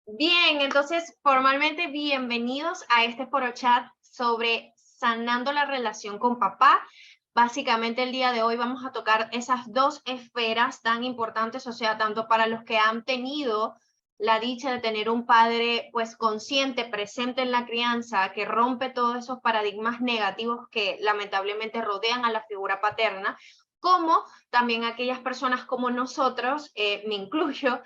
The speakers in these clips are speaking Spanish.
Bien, entonces formalmente bienvenidos a este foro chat sobre sanando la relación con papá. Básicamente el día de hoy vamos a tocar esas dos esferas tan importantes, o sea, tanto para los que han tenido la dicha de tener un padre pues consciente, presente en la crianza, que rompe todos esos paradigmas negativos que lamentablemente rodean a la figura paterna, como también aquellas personas como nosotros, me incluyo,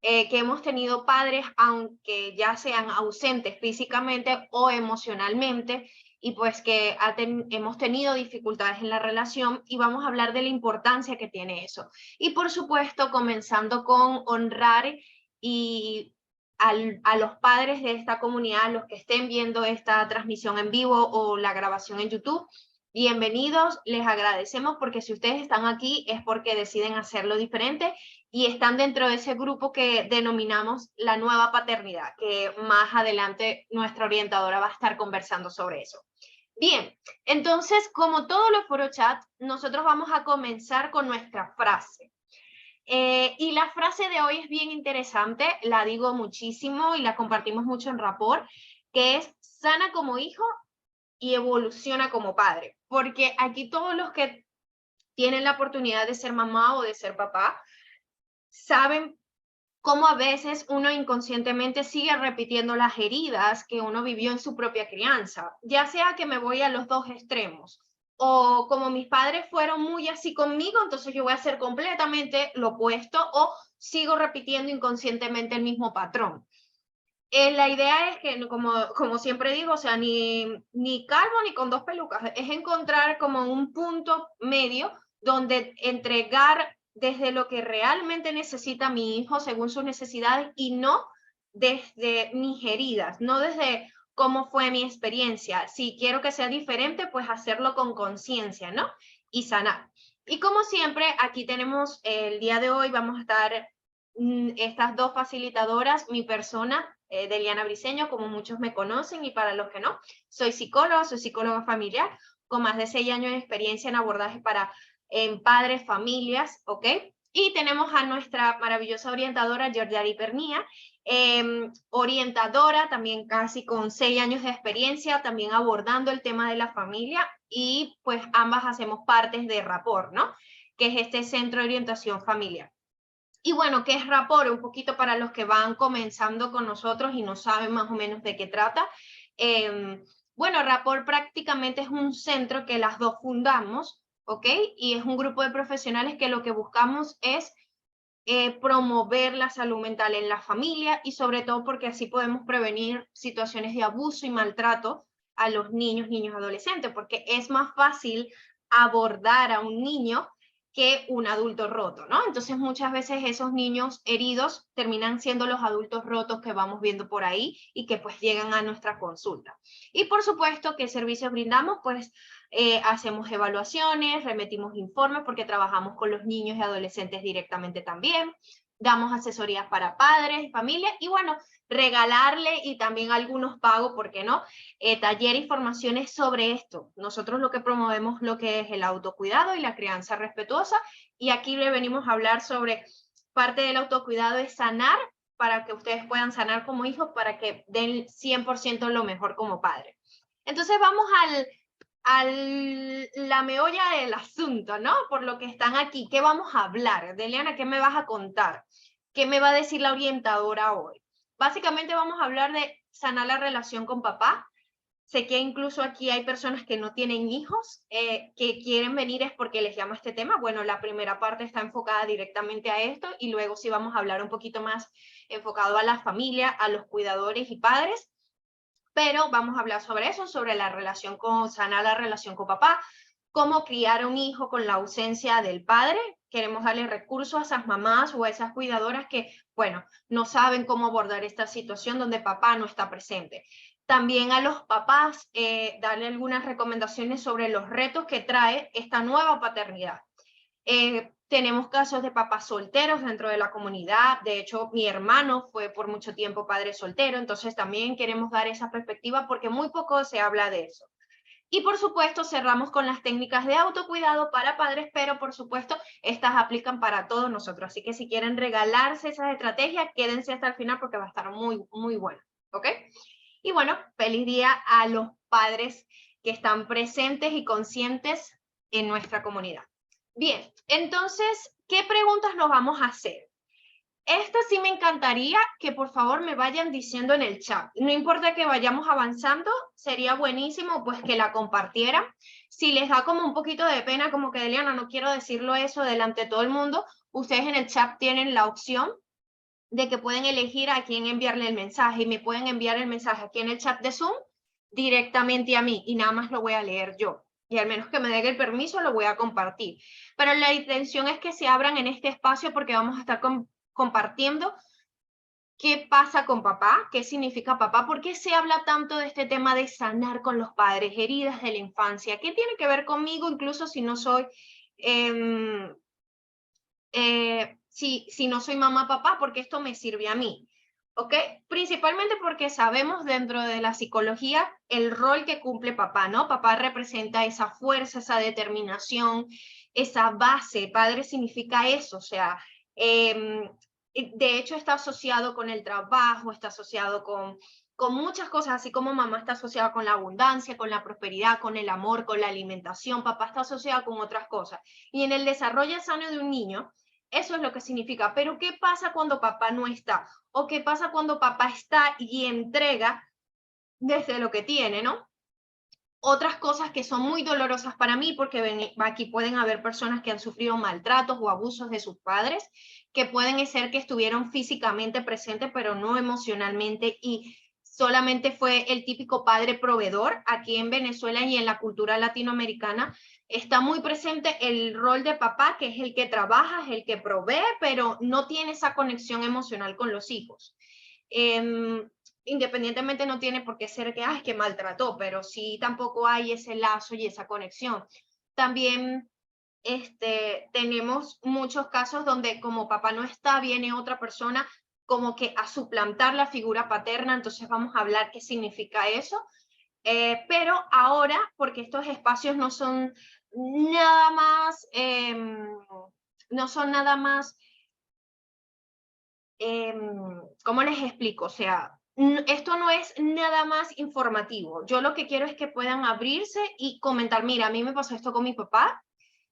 que hemos tenido padres, aunque ya sean ausentes físicamente o emocionalmente, y pues que hemos tenido dificultades en la relación y vamos a hablar de la importancia que tiene eso. Y por supuesto, comenzando con honrar y a los padres de esta comunidad, los que estén viendo esta transmisión en vivo o la grabación en YouTube. Bienvenidos, les agradecemos porque si ustedes están aquí es porque deciden hacerlo diferente y están dentro de ese grupo que denominamos la nueva paternidad, que más adelante nuestra orientadora va a estar conversando sobre eso. Bien, entonces, como todos los foro chat, nosotros vamos a comenzar con nuestra frase. Y la frase de hoy es bien interesante, la digo muchísimo y la compartimos mucho en Rapport, que es sana como hijo y evoluciona como padre. Porque aquí todos los que tienen la oportunidad de ser mamá o de ser papá, saben cómo a veces uno inconscientemente sigue repitiendo las heridas que uno vivió en su propia crianza, ya sea que me voy a los dos extremos, o como mis padres fueron muy así conmigo, entonces yo voy a hacer completamente lo opuesto, o sigo repitiendo inconscientemente el mismo patrón. La idea es que, como siempre digo, o sea, ni calvo ni con dos pelucas, es encontrar como un punto medio donde entregar desde lo que realmente necesita mi hijo según sus necesidades y no desde mis heridas, no desde cómo fue mi experiencia. Si quiero que sea diferente, pues hacerlo con conciencia, ¿no? Y sanar. Y como siempre, aquí tenemos el día de hoy, vamos a estar estas dos facilitadoras, mi persona, Deliana Briceño, como muchos me conocen, y para los que no, soy psicóloga familiar, con más de 6 años de experiencia en abordaje para padres, familias, ¿ok? Y tenemos a nuestra maravillosa orientadora, Georgiari Pernía, orientadora, también casi con 6 años de experiencia, también abordando el tema de la familia, y pues ambas hacemos partes de Rapport, ¿no? Que es este centro de orientación familiar. Y bueno, ¿qué es Rapport? Un poquito para los que van comenzando con nosotros y no saben más o menos de qué trata. Eh, bueno, Rapport prácticamente es un centro que las dos fundamos, ¿ok? Y es un grupo de profesionales que lo que buscamos es promover la salud mental en la familia y sobre todo porque así podemos prevenir situaciones de abuso y maltrato a los niños, adolescentes, porque es más fácil abordar a un niño que un adulto roto, ¿no? Entonces muchas veces esos niños heridos terminan siendo los adultos rotos que vamos viendo por ahí y que pues llegan a nuestra consulta. Y por supuesto, ¿qué servicios brindamos? Pues hacemos evaluaciones, remitimos informes porque trabajamos con los niños y adolescentes directamente también, damos asesorías para padres y familias y bueno, regalarle y también algunos pagos, ¿por qué no? Talleres y formaciones sobre esto. Nosotros lo que promovemos lo que es el autocuidado y la crianza respetuosa y aquí le venimos a hablar sobre parte del autocuidado es sanar para que ustedes puedan sanar como hijos, para que den 100% lo mejor como padres. Entonces vamos la meolla del asunto, ¿no? Por lo que están aquí. ¿Qué vamos a hablar? Deliana, ¿qué me vas a contar? ¿Qué me va a decir la orientadora hoy? Básicamente vamos a hablar de sanar la relación con papá. Sé que incluso aquí hay personas que no tienen hijos, que quieren venir es porque les llama este tema. Bueno, la primera parte está enfocada directamente a esto y luego sí vamos a hablar un poquito más enfocado a la familia, a los cuidadores y padres, pero vamos a hablar sobre eso, sobre la relación con, sanar la relación con papá, cómo criar a un hijo con la ausencia del padre. Queremos darle recursos a esas mamás o a esas cuidadoras que, bueno, no saben cómo abordar esta situación donde papá no está presente. También a los papás, darle algunas recomendaciones sobre los retos que trae esta nueva paternidad. Tenemos casos de papás solteros dentro de la comunidad. De hecho, mi hermano fue por mucho tiempo padre soltero, entonces también queremos dar esa perspectiva porque muy poco se habla de eso. Y por supuesto cerramos con las técnicas de autocuidado para padres, pero por supuesto estas aplican para todos nosotros. Así que si quieren regalarse esas estrategias, quédense hasta el final porque va a estar muy, muy bueno. ¿Ok? Y bueno, feliz día a los padres que están presentes y conscientes en nuestra comunidad. Bien, entonces, ¿qué preguntas nos vamos a hacer? Esta sí me encantaría que por favor me vayan diciendo en el chat. No importa que vayamos avanzando, sería buenísimo pues que la compartieran. Si les da como un poquito de pena, como que Eliana, no quiero decirlo eso delante de todo el mundo, ustedes en el chat tienen la opción de que pueden elegir a quién enviarle el mensaje y me pueden enviar el mensaje aquí en el chat de Zoom directamente a mí y nada más lo voy a leer yo. Y al menos que me den el permiso, lo voy a compartir. Pero la intención es que se abran en este espacio porque vamos a estar compartiendo qué pasa con papá, qué significa papá, por qué se habla tanto de este tema de sanar con los padres, heridas de la infancia, qué tiene que ver conmigo, incluso si no soy, si no soy mamá, papá, porque esto me sirve a mí. ¿Ok? Principalmente porque sabemos dentro de la psicología el rol que cumple papá, ¿no? Papá representa esa fuerza, esa determinación, esa base. Padre significa eso, o sea, de hecho está asociado con el trabajo, está asociado con muchas cosas, así como mamá está asociada con la abundancia, con la prosperidad, con el amor, con la alimentación, papá está asociado con otras cosas. Y en el desarrollo sano de un niño, eso es lo que significa. Pero ¿qué pasa cuando papá no está? ¿O qué pasa cuando papá está y entrega desde lo que tiene, ¿no? Otras cosas que son muy dolorosas para mí, porque aquí pueden haber personas que han sufrido maltratos o abusos de sus padres, que pueden ser que estuvieron físicamente presentes, pero no emocionalmente, y solamente fue el típico padre proveedor. Aquí en Venezuela y en la cultura latinoamericana está muy presente el rol de papá, que es el que trabaja, es el que provee, pero no tiene esa conexión emocional con los hijos. Independientemente no tiene por qué ser que, es que maltrató, pero sí tampoco hay ese lazo y esa conexión. También tenemos muchos casos donde como papá no está, viene otra persona como que a suplantar la figura paterna, entonces vamos a hablar qué significa eso. Pero ahora, porque estos espacios no son nada más, no son nada más, ¿cómo les explico? O sea, esto no es nada más informativo. Yo lo que quiero es que puedan abrirse y comentar, mira, a mí me pasó esto con mi papá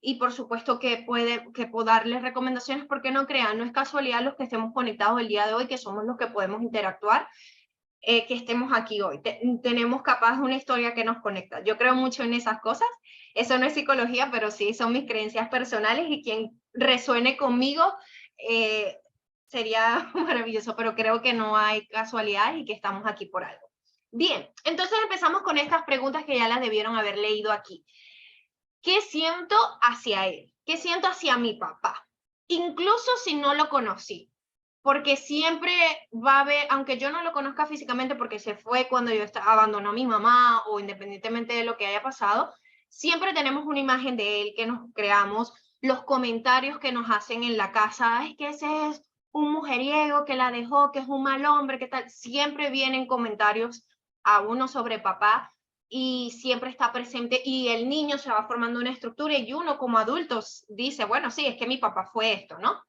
y por supuesto que puedo darles recomendaciones porque no crean, no es casualidad los que estemos conectados el día de hoy, que somos los que podemos interactuar, que estemos aquí hoy. Tenemos capaz una historia que nos conecta. Yo creo mucho en esas cosas. Eso no es psicología, pero sí son mis creencias personales y quien resuene conmigo sería maravilloso, pero creo que no hay casualidades y que estamos aquí por algo. Bien, entonces empezamos con estas preguntas que ya las debieron haber leído aquí. ¿Qué siento hacia él? ¿Qué siento hacia mi papá? Incluso si no lo conocí, porque siempre va a haber, aunque yo no lo conozca físicamente porque se fue cuando abandonó a mi mamá o independientemente de lo que haya pasado, siempre tenemos una imagen de él que nos creamos, los comentarios que nos hacen en la casa, es que ese es un mujeriego que la dejó, que es un mal hombre, que tal, siempre vienen comentarios a uno sobre papá y siempre está presente y el niño se va formando una estructura y uno como adultos dice, bueno, sí, es que mi papá fue esto, ¿no?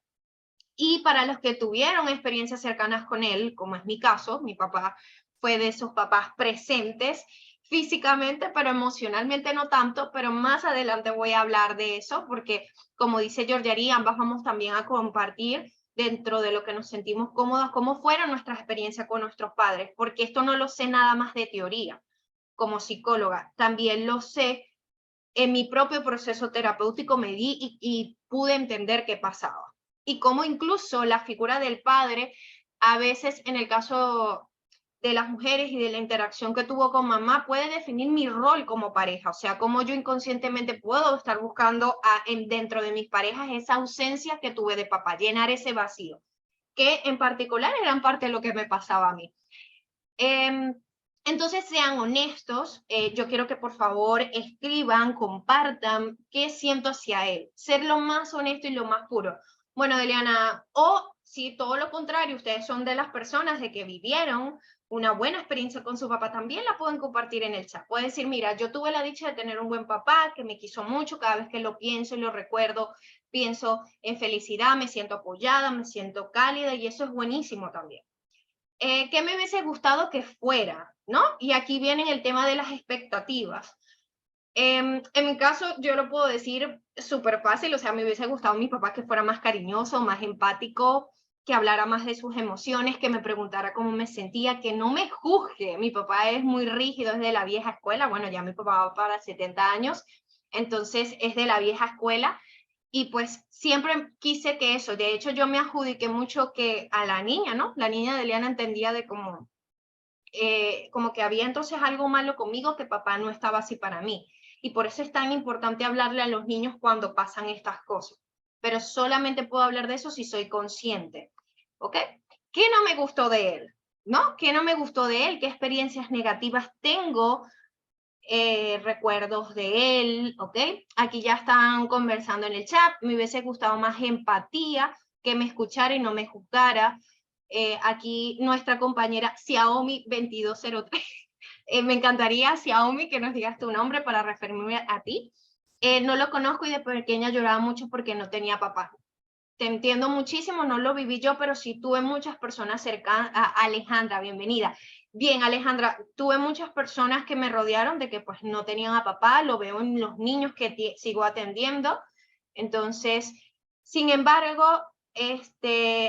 Y para los que tuvieron experiencias cercanas con él, como es mi caso, mi papá fue de esos papás presentes físicamente, pero emocionalmente no tanto, pero más adelante voy a hablar de eso, porque como dice Georgiarí, ambas vamos también a compartir dentro de lo que nos sentimos cómodas, cómo fueron nuestras experiencias con nuestros padres, porque esto no lo sé nada más de teoría como psicóloga, también lo sé en mi propio proceso terapéutico, me di y pude entender qué pasaba. Y cómo incluso la figura del padre, a veces en el caso de las mujeres y de la interacción que tuvo con mamá, puede definir mi rol como pareja. O sea, cómo yo inconscientemente puedo estar buscando dentro de mis parejas esa ausencia que tuve de papá, llenar ese vacío, que en particular era parte de lo que me pasaba a mí. Entonces sean honestos, yo quiero que por favor escriban, compartan qué siento hacia él, ser lo más honesto y lo más puro. Bueno, Deliana, o si todo lo contrario, ustedes son de las personas de que vivieron una buena experiencia con su papá, también la pueden compartir en el chat. Pueden decir, mira, yo tuve la dicha de tener un buen papá que me quiso mucho, cada vez que lo pienso y lo recuerdo, pienso en felicidad, me siento apoyada, me siento cálida y eso es buenísimo también. ¿Qué me hubiese gustado que fuera? ¿No? Y aquí viene el tema de las expectativas. En mi caso, yo lo puedo decir súper fácil, o sea, me hubiese gustado a mi papá que fuera más cariñoso, más empático, que hablara más de sus emociones, que me preguntara cómo me sentía, que no me juzgue. Mi papá es muy rígido, es de la vieja escuela, bueno, ya mi papá va para 70 años, entonces es de la vieja escuela, y pues siempre quise que eso, de hecho yo me adjudiqué mucho que a la niña, ¿no? La niña de Eliana entendía de como que había entonces algo malo conmigo, que papá no estaba así para mí. Y por eso es tan importante hablarle a los niños cuando pasan estas cosas. Pero solamente puedo hablar de eso si soy consciente. ¿Ok? ¿Qué no me gustó de él? ¿No? ¿Qué no me gustó de él? ¿Qué experiencias negativas tengo? Recuerdos de él, ¿ok? Aquí ya están conversando en el chat. Me hubiese gustado más empatía, que me escuchara y no me juzgara. Aquí nuestra compañera Xiaomi 2203. Me encantaría, Xiaomi, que nos digas tu nombre para referirme a ti. No lo conozco y de pequeña lloraba mucho porque no tenía papá. Te entiendo muchísimo, no lo viví yo, pero sí tuve muchas personas cercanas. Alejandra, bienvenida. Bien, Alejandra, tuve muchas personas que me rodearon de que pues no tenían a papá, lo veo en los niños que sigo atendiendo. Entonces, sin embargo,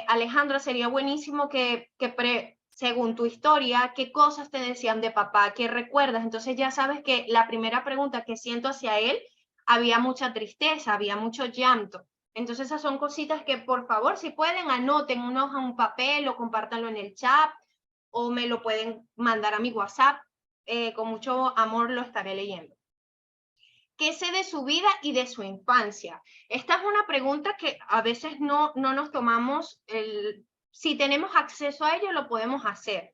Alejandra, sería buenísimo según tu historia, qué cosas te decían de papá, qué recuerdas. Entonces ya sabes que la primera pregunta que siento hacia él, había mucha tristeza, había mucho llanto. Entonces esas son cositas que por favor, si pueden, anoten unos a un papel o compártanlo en el chat o me lo pueden mandar a mi WhatsApp. Con mucho amor lo estaré leyendo. ¿Qué sé de su vida y de su infancia? Esta es una pregunta que a veces no nos tomamos, si tenemos acceso a ello lo podemos hacer.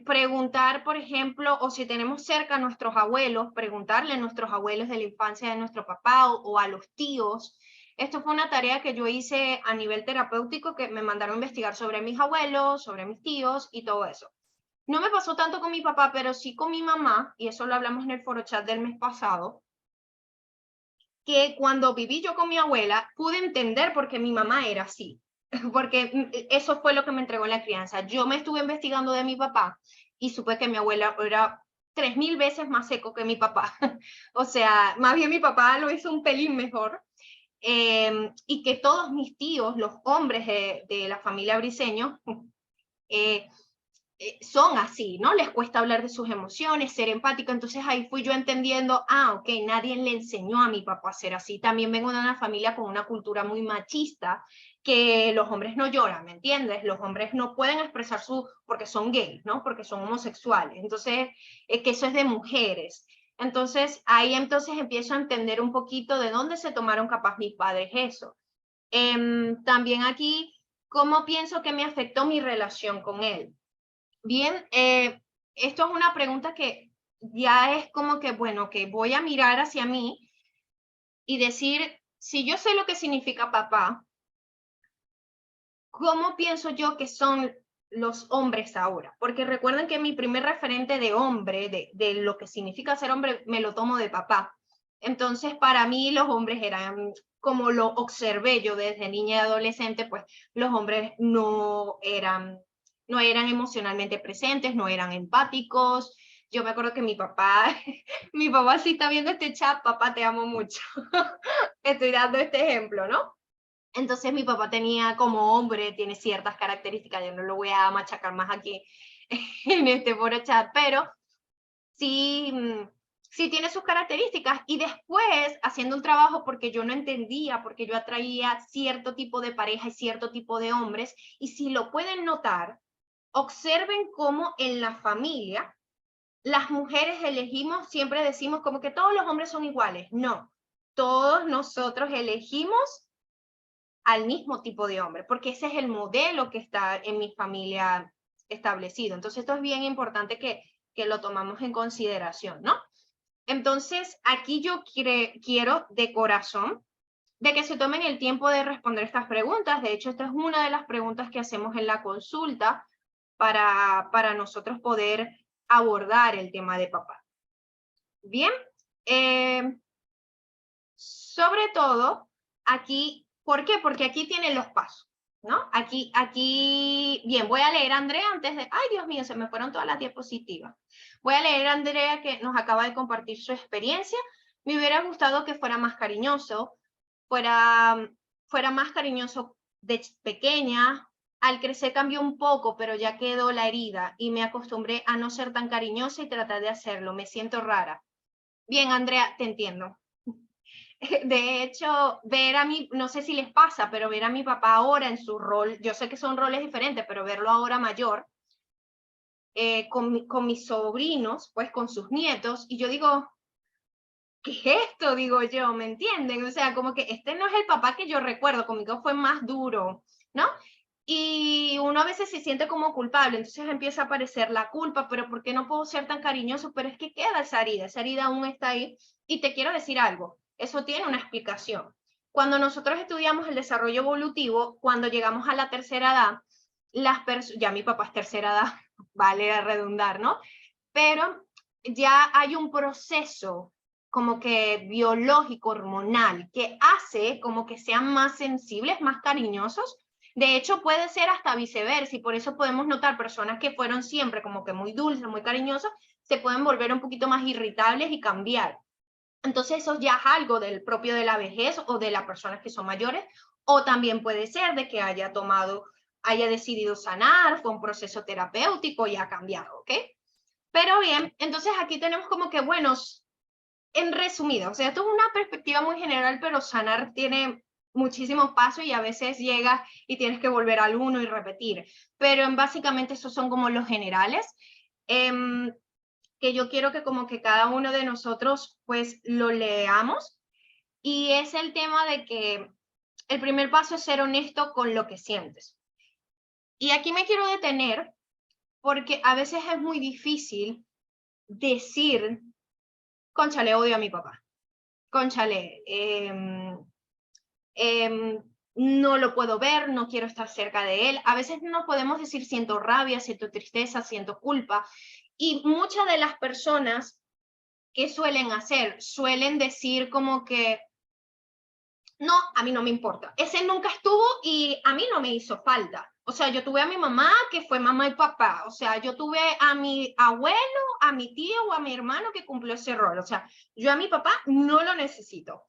Preguntar, por ejemplo, o si tenemos cerca a nuestros abuelos, preguntarle a nuestros abuelos de la infancia de nuestro papá o a los tíos. Esto fue una tarea que yo hice a nivel terapéutico, que me mandaron a investigar sobre mis abuelos, sobre mis tíos y todo eso. No me pasó tanto con mi papá, pero sí con mi mamá, y eso lo hablamos en el foro chat del mes pasado, que cuando viví yo con mi abuela, pude entender por qué mi mamá era así, porque eso fue lo que me entregó en la crianza. Yo me estuve investigando de mi papá y supe que mi abuela era 3000 veces más seco que mi papá. O sea, más bien mi papá lo hizo un pelín mejor. Y que todos mis tíos, los hombres de la familia Briceño, son así, ¿no? Les cuesta hablar de sus emociones, ser empático. Entonces ahí fui yo entendiendo, ok, nadie le enseñó a mi papá a ser así. También vengo de una familia con una cultura muy machista, que los hombres no lloran, ¿me entiendes? Los hombres no pueden expresar porque son gays, ¿no? Porque son homosexuales. Entonces, que eso es de mujeres. Entonces, ahí entonces empiezo a entender un poquito de dónde se tomaron capaz mis padres eso. También aquí, ¿cómo pienso que me afectó mi relación con él? Bien, esto es una pregunta que ya es como que, bueno, que voy a mirar hacia mí y decir, si yo sé lo que significa papá, ¿cómo pienso yo que son los hombres ahora? Porque recuerden que mi primer referente de hombre, de lo que significa ser hombre, me lo tomo de papá. Entonces, para mí los hombres eran, como lo observé yo desde niña y adolescente, pues los hombres no eran emocionalmente presentes, no eran empáticos. Yo me acuerdo que mi papá, mi papá sí está viendo este chat, papá, te amo mucho. Estoy dando este ejemplo, ¿no? Entonces mi papá tenía como hombre, tiene ciertas características, yo no lo voy a machacar más aquí en este foro chat, pero sí, sí tiene sus características. Y después, haciendo un trabajo, porque yo no entendía, porque yo atraía cierto tipo de pareja y cierto tipo de hombres, y si lo pueden notar, observen cómo en la familia las mujeres elegimos, siempre decimos como que todos los hombres son iguales. No, todos nosotros elegimos al mismo tipo de hombre, porque ese es el modelo que está en mi familia establecido. Entonces esto es bien importante que lo tomamos en consideración, ¿no? Entonces aquí yo quiero de corazón de que se tomen el tiempo de responder estas preguntas. De hecho, esta es una de las preguntas que hacemos en la consulta para nosotros poder abordar el tema de papá. Bien, sobre todo aquí, ¿por qué? Porque aquí tienen los pasos, ¿no? Bien, voy a leer a Andrea antes de, ay Dios mío, se me fueron todas las diapositivas. Voy a leer a Andrea que nos acaba de compartir su experiencia. Me hubiera gustado que fuera más cariñoso, fuera más cariñoso de pequeña. Al crecer cambió un poco, pero ya quedó la herida y me acostumbré a no ser tan cariñosa y tratar de hacerlo. Me siento rara. Bien, Andrea, te entiendo. De hecho, ver a mí, no sé si les pasa, pero ver a mi papá ahora en su rol, yo sé que son roles diferentes, pero verlo ahora mayor, con mis sobrinos, pues con sus nietos, y yo digo, ¿qué es esto? Digo yo, ¿me entienden? O sea, como que este no es el papá que yo recuerdo, conmigo fue más duro, ¿no? Y uno a veces se siente como culpable, entonces empieza a aparecer la culpa, pero ¿por qué no puedo ser tan cariñoso? Pero es que queda esa herida aún está ahí. Y te quiero decir algo, eso tiene una explicación. Cuando nosotros estudiamos el desarrollo evolutivo, cuando llegamos a la tercera edad, ya mi papá es tercera edad, vale a redundar, ¿no? Pero ya hay un proceso como que biológico, hormonal, que hace como que sean más sensibles, más cariñosos. De hecho, puede ser hasta viceversa, y por eso podemos notar personas que fueron siempre como que muy dulces, muy cariñosas, se pueden volver un poquito más irritables y cambiar. Entonces, eso ya es algo del propio de la vejez o de las personas que son mayores, o también puede ser de que haya decidido sanar, fue un proceso terapéutico y ha cambiado, ¿ok? Pero bien, entonces aquí tenemos como que, bueno, en resumido, o sea, esto es una perspectiva muy general, pero sanar tiene muchísimos pasos y a veces llegas y tienes que volver al uno y repetir. Pero básicamente esos son como los generales, que yo quiero que como que cada uno de nosotros pues lo leamos. Y es el tema de que el primer paso es ser honesto con lo que sientes. Y aquí me quiero detener porque a veces es muy difícil decir, cónchale, odio a mi papá, cónchale, no lo puedo ver, no quiero estar cerca de él. A veces no podemos decir siento rabia, siento tristeza, siento culpa. Y muchas de las personas que suelen decir como que, no, a mí no me importa. Ese nunca estuvo y a mí no me hizo falta. O sea, yo tuve a mi mamá, que fue mamá y papá. O sea, yo tuve a mi abuelo, a mi tío o a mi hermano que cumplió ese rol. O sea, yo a mi papá no lo necesito.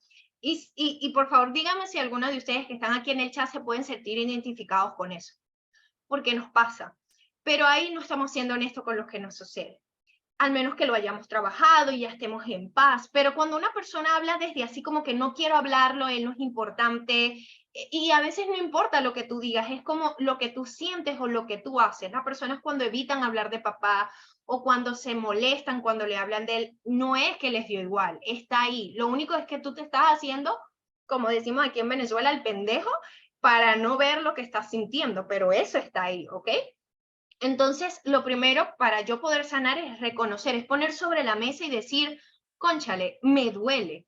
Y por favor, díganme si alguno de ustedes que están aquí en el chat se pueden sentir identificados con eso. Porque nos pasa. Pero ahí no estamos siendo honestos con lo que nos sucede. Al menos que lo hayamos trabajado y ya estemos en paz. Pero cuando una persona habla desde así como que no quiero hablarlo, él no es importante, y a veces no importa lo que tú digas, es como lo que tú sientes o lo que tú haces. Las personas cuando evitan hablar de papá o cuando se molestan cuando le hablan de él, no es que les dio igual, está ahí. Lo único es que tú te estás haciendo, como decimos aquí en Venezuela, el pendejo para no ver lo que estás sintiendo, pero eso está ahí, ¿ok? Entonces, lo primero para yo poder sanar es reconocer, es poner sobre la mesa y decir, cónchale, me duele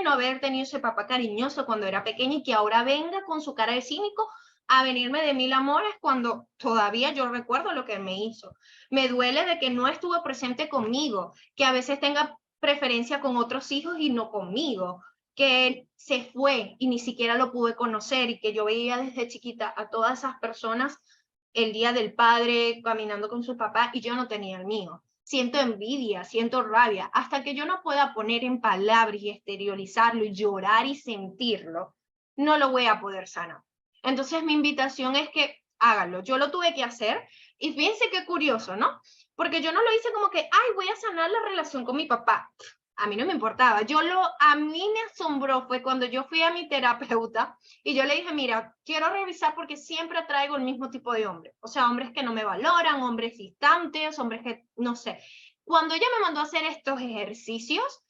no haber tenido ese papá cariñoso cuando era pequeña y que ahora venga con su cara de cínico a venirme de mil amores cuando todavía yo recuerdo lo que me hizo. Me duele de que no estuvo presente conmigo, que a veces tenga preferencia con otros hijos y no conmigo, que se fue y ni siquiera lo pude conocer y que yo veía desde chiquita a todas esas personas el día del padre caminando con su papá y yo no tenía el mío. Siento envidia, siento rabia, hasta que yo no pueda poner en palabras y exteriorizarlo y llorar y sentirlo, no lo voy a poder sanar. Entonces mi invitación es que háganlo. Yo lo tuve que hacer y fíjense qué curioso, ¿no? Porque yo no lo hice como que, ay, voy a sanar la relación con mi papá. A mí no me importaba. A mí me asombró fue cuando yo fui a mi terapeuta y yo le dije, mira, quiero revisar porque siempre traigo el mismo tipo de hombres. O sea, hombres que no me valoran, hombres distantes, hombres que, no sé. Cuando ella me mandó a hacer estos ejercicios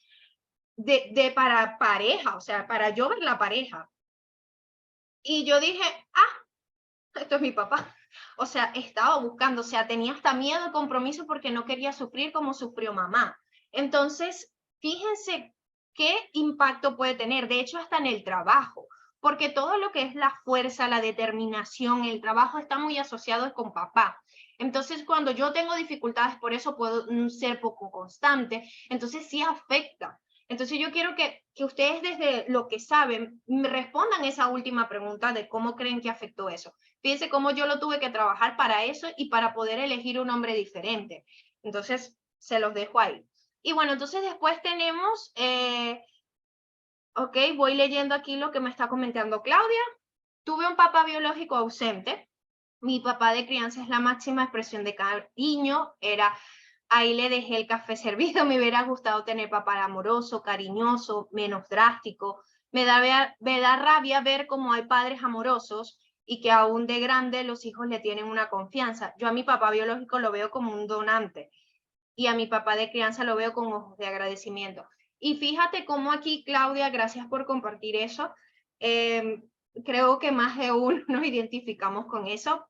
para pareja, o sea, para yo ver la pareja. Y yo dije, esto es mi papá. O sea, estaba buscando, o sea, tenía hasta miedo de compromiso porque no quería sufrir como sufrió mamá. Entonces, fíjense ¿qué impacto puede tener? De hecho, hasta en el trabajo, porque todo lo que es la fuerza, la determinación, el trabajo está muy asociado con papá. Entonces, cuando yo tengo dificultades, por eso puedo ser poco constante, entonces sí afecta. Entonces yo quiero que ustedes desde lo que saben me respondan esa última pregunta de cómo creen que afectó eso. Fíjense cómo yo lo tuve que trabajar para eso y para poder elegir un hombre diferente. Entonces, se los dejo ahí. Y bueno, entonces después tenemos, ok, voy leyendo aquí lo que me está comentando Claudia. Tuve un papá biológico ausente. Mi papá de crianza es la máxima expresión de cariño. Ahí le dejé el café servido. Me hubiera gustado tener papá amoroso, cariñoso, menos drástico. Me da rabia ver cómo hay padres amorosos y que aún de grande los hijos le tienen una confianza. Yo a mi papá biológico lo veo como un donante y a mi papá de crianza lo veo con ojos de agradecimiento. Y fíjate cómo aquí, Claudia, gracias por compartir eso. Creo que más de uno nos identificamos con eso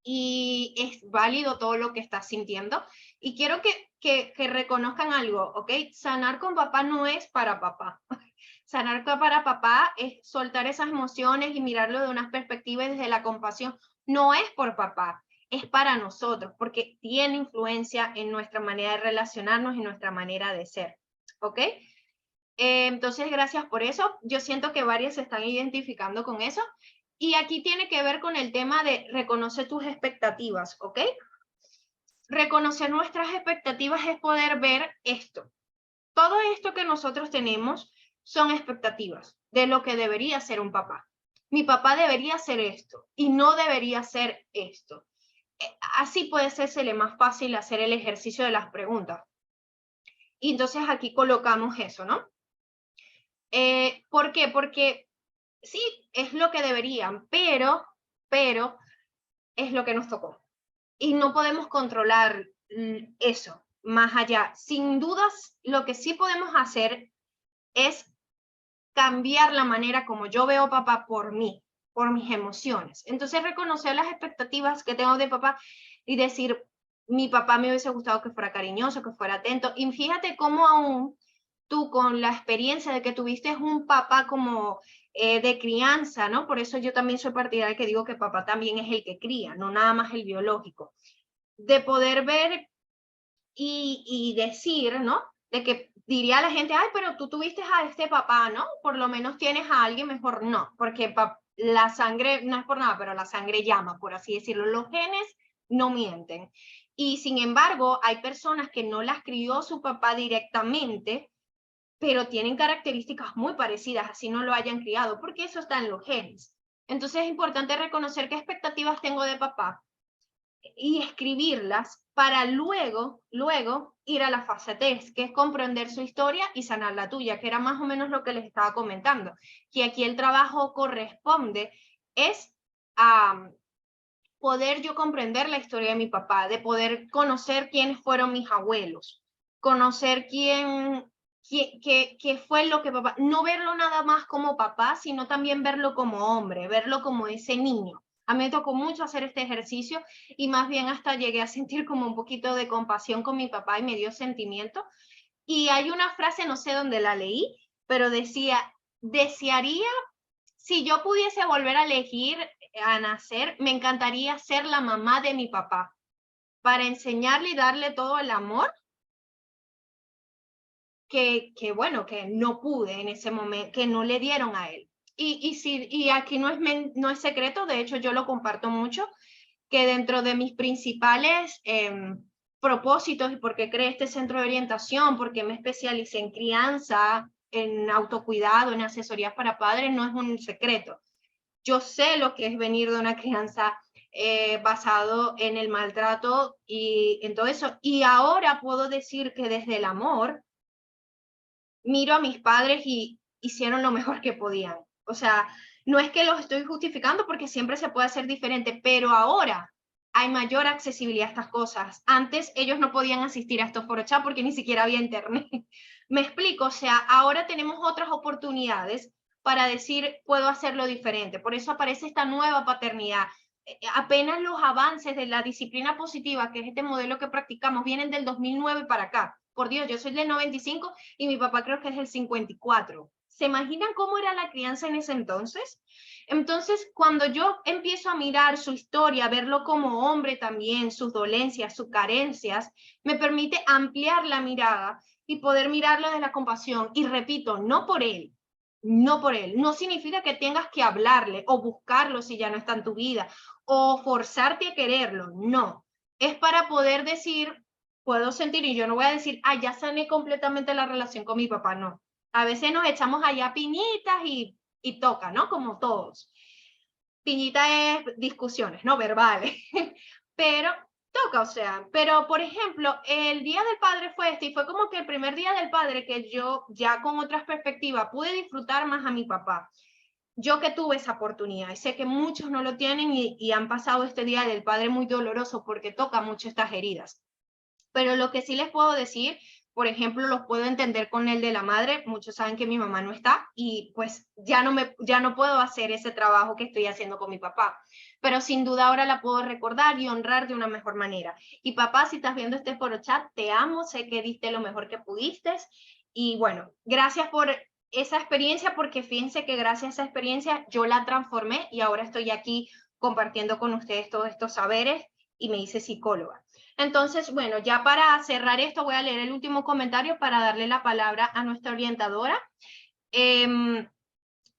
y es válido todo lo que estás sintiendo. Y quiero que reconozcan algo, ¿ok? Sanar con papá no es para papá. Sanar para papá es soltar esas emociones y mirarlo de unas perspectivas desde la compasión. No es por papá, es para nosotros, porque tiene influencia en nuestra manera de relacionarnos y nuestra manera de ser, ¿ok? Entonces, gracias por eso. Yo siento que varias se están identificando con eso. Y aquí tiene que ver con el tema de reconocer tus expectativas, ¿ok? Reconocer nuestras expectativas es poder ver esto. Todo esto que nosotros tenemos son expectativas de lo que debería ser un papá. Mi papá debería hacer esto y no debería hacer esto. Así puede ser más fácil hacer el ejercicio de las preguntas. Y entonces aquí colocamos eso, ¿no? ¿Por qué? Porque sí, es lo que deberían, pero es lo que nos tocó. Y no podemos controlar eso más allá. Sin dudas, lo que sí podemos hacer es cambiar la manera como yo veo a papá por mí, por mis emociones. Entonces, reconocer las expectativas que tengo de papá y decir, mi papá me hubiese gustado que fuera cariñoso, que fuera atento. Y fíjate cómo aún tú con la experiencia de que tuviste un papá como de crianza, ¿no? Por eso yo también soy partidaria que digo que papá también es el que cría, no nada más el biológico. De poder ver y decir, ¿no? De que diría la gente, ay, pero tú tuviste a este papá, ¿no? Por lo menos tienes a alguien mejor. No, porque la sangre, no es por nada, pero la sangre llama, por así decirlo. Los genes no mienten. Y sin embargo, hay personas que no las crió su papá directamente, pero tienen características muy parecidas, así no lo hayan criado, porque eso está en los genes. Entonces es importante reconocer qué expectativas tengo de papá y escribirlas para luego ir a la fase test, que es comprender su historia y sanar la tuya, que era más o menos lo que les estaba comentando, que aquí el trabajo corresponde es a poder yo comprender la historia de mi papá, de poder conocer quiénes fueron mis abuelos, conocer qué fue lo que papá, no verlo nada más como papá, sino también verlo como hombre, verlo como ese niño. A mí me tocó mucho hacer este ejercicio y más bien hasta llegué a sentir como un poquito de compasión con mi papá y me dio sentimiento. Y hay una frase, no sé dónde la leí, pero decía, desearía, si yo pudiese volver a elegir a nacer, me encantaría ser la mamá de mi papá para enseñarle y darle todo el amor que bueno, que no pude en ese momento, que no le dieron a él. Y aquí no es secreto, de hecho yo lo comparto mucho, que dentro de mis principales propósitos y porque creé este centro de orientación, porque me especialicé en crianza, en autocuidado, en asesorías para padres, no es un secreto. Yo sé lo que es venir de una crianza basado en el maltrato y en todo eso. Y ahora puedo decir que desde el amor miro a mis padres y hicieron lo mejor que podían. O sea, no es que los estoy justificando porque siempre se puede hacer diferente, pero ahora hay mayor accesibilidad a estas cosas. Antes ellos no podían asistir a estos forochats porque ni siquiera había internet. Me explico, o sea, ahora tenemos otras oportunidades para decir, puedo hacerlo diferente. Por eso aparece esta nueva paternidad. Apenas los avances de la disciplina positiva, que es este modelo que practicamos, vienen del 2009 para acá. por Dios, yo soy del 95 y mi papá creo que es del 54. ¿Se imaginan cómo era la crianza en ese entonces? Entonces, cuando yo empiezo a mirar su historia, verlo como hombre también, sus dolencias, sus carencias, me permite ampliar la mirada y poder mirarlo desde la compasión. Y repito, no por él, no por él. No significa que tengas que hablarle o buscarlo si ya no está en tu vida o forzarte a quererlo. No, es para poder decir, puedo sentir, y yo no voy a decir, ah, ya sané completamente la relación con mi papá, no. A veces nos echamos allá piñitas y toca, ¿no? Como todos. Piñita es discusiones, ¿no? Verbales. Pero toca, o sea, pero por ejemplo, el Día del Padre fue este y fue como que el primer Día del Padre que yo ya con otras perspectivas pude disfrutar más a mi papá. Yo que tuve esa oportunidad y sé que muchos no lo tienen y han pasado este Día del Padre muy doloroso porque toca mucho estas heridas. Pero lo que sí les puedo decir, por ejemplo, los puedo entender con el de la madre. Muchos saben que mi mamá no está y pues ya no puedo hacer ese trabajo que estoy haciendo con mi papá. Pero sin duda ahora la puedo recordar y honrar de una mejor manera. Y papá, si estás viendo este foro chat, te amo, sé que diste lo mejor que pudiste. Y bueno, gracias por esa experiencia, porque fíjense que gracias a esa experiencia yo la transformé y ahora estoy aquí compartiendo con ustedes todos estos saberes y me hice psicóloga. Entonces, bueno, ya para cerrar esto voy a leer el último comentario para darle la palabra a nuestra orientadora.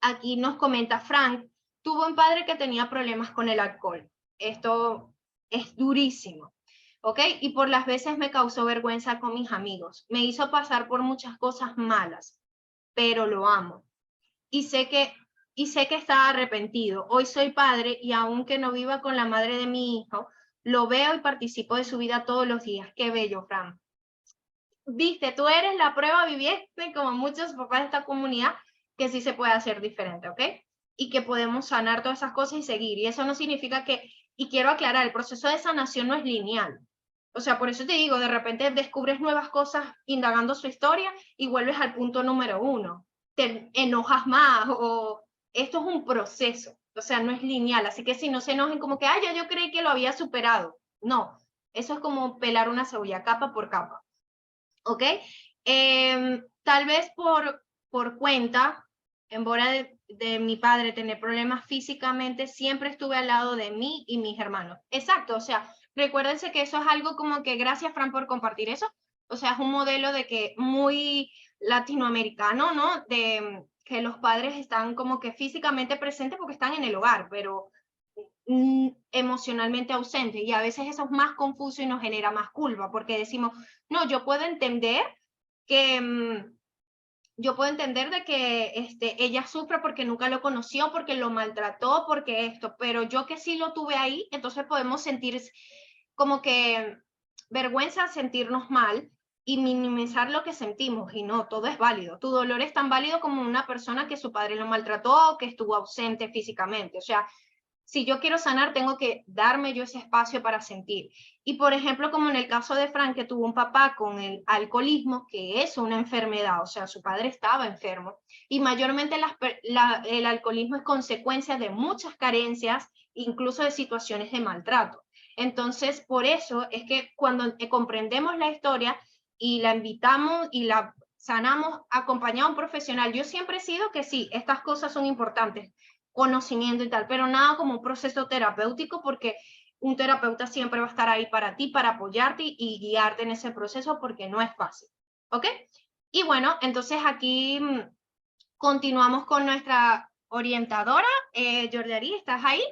Aquí nos comenta Frank, tuvo un padre que tenía problemas con el alcohol. Esto es durísimo, ¿ok? Y por las veces me causó vergüenza con mis amigos. Me hizo pasar por muchas cosas malas, pero lo amo. Y sé que está arrepentido. Hoy soy padre y aunque no viva con la madre de mi hijo, lo veo y participo de su vida todos los días. Qué bello, Fran. Viste, tú eres la prueba viviente, como muchos papás de esta comunidad, que sí se puede hacer diferente, ¿ok? Y que podemos sanar todas esas cosas y seguir. Y eso no significa que, y quiero aclarar, el proceso de sanación no es lineal. O sea, por eso te digo, de repente descubres nuevas cosas indagando su historia y vuelves al punto número 1. Te enojas más o esto es un proceso. O sea, no es lineal. Así que si no se enojen como que, ay, yo creí que lo había superado. No, eso es como pelar una cebolla capa por capa. ¿Ok? Tal vez por cuenta, en hora de mi padre tener problemas físicamente, siempre estuve al lado de mí y mis hermanos. Exacto, o sea, recuérdense que eso es algo como que, gracias Fran por compartir eso, o sea, es un modelo de que muy latinoamericano, ¿no? De que los padres están como que físicamente presentes porque están en el hogar, pero emocionalmente ausente, y a veces eso es más confuso y nos genera más culpa porque decimos, no, yo puedo entender que yo puedo entender de que ella sufre porque nunca lo conoció, porque lo maltrató, porque esto, pero yo que sí lo tuve ahí, entonces podemos sentir como que vergüenza, sentirnos mal y minimizar lo que sentimos, y no, todo es válido. Tu dolor es tan válido como una persona que su padre lo maltrató o que estuvo ausente físicamente. O sea, si yo quiero sanar, tengo que darme yo ese espacio para sentir. Y por ejemplo, como en el caso de Frank, que tuvo un papá con el alcoholismo, que es una enfermedad, o sea, su padre estaba enfermo, y mayormente el alcoholismo es consecuencia de muchas carencias, incluso de situaciones de maltrato. Entonces, por eso es que cuando comprendemos la historia y la invitamos y la sanamos acompañado a un profesional, yo siempre he sido que sí, estas cosas son importantes, conocimiento y tal, pero nada como un proceso terapéutico, porque un terapeuta siempre va a estar ahí para ti, para apoyarte y guiarte en ese proceso, porque no es fácil, ¿ok? Y bueno, entonces aquí continuamos con nuestra orientadora. Jordarí, ¿estás ahí?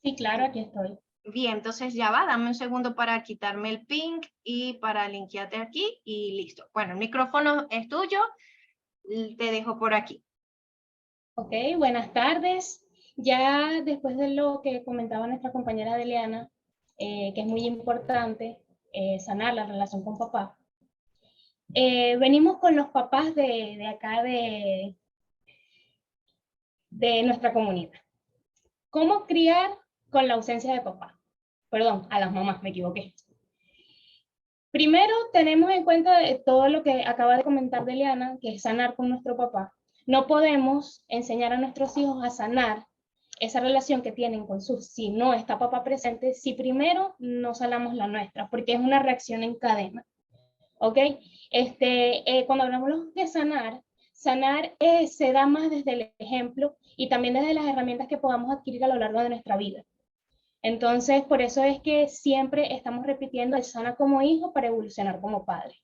Sí, claro, aquí estoy. Bien, entonces ya va, dame un segundo para quitarme el ping y para linkearte aquí y listo. Bueno, el micrófono es tuyo, te dejo por aquí. Ok, buenas tardes. Ya después de lo que comentaba nuestra compañera Deliana, que es muy importante sanar la relación con papá, venimos con los papás de acá de nuestra comunidad. ¿Cómo criar con la ausencia de papá? Perdón, a las mamás, me equivoqué. Primero, tenemos en cuenta todo lo que acaba de comentar Deliana, que es sanar con nuestro papá. No podemos enseñar a nuestros hijos a sanar esa relación que tienen con si no está papá presente, si primero no sanamos la nuestra, porque es una reacción en cadena, ¿ok? Cuando hablamos de sanar, se da más desde el ejemplo y también desde las herramientas que podamos adquirir a lo largo de nuestra vida. Entonces, por eso es que siempre estamos repitiendo el sana como hijo para evolucionar como padre.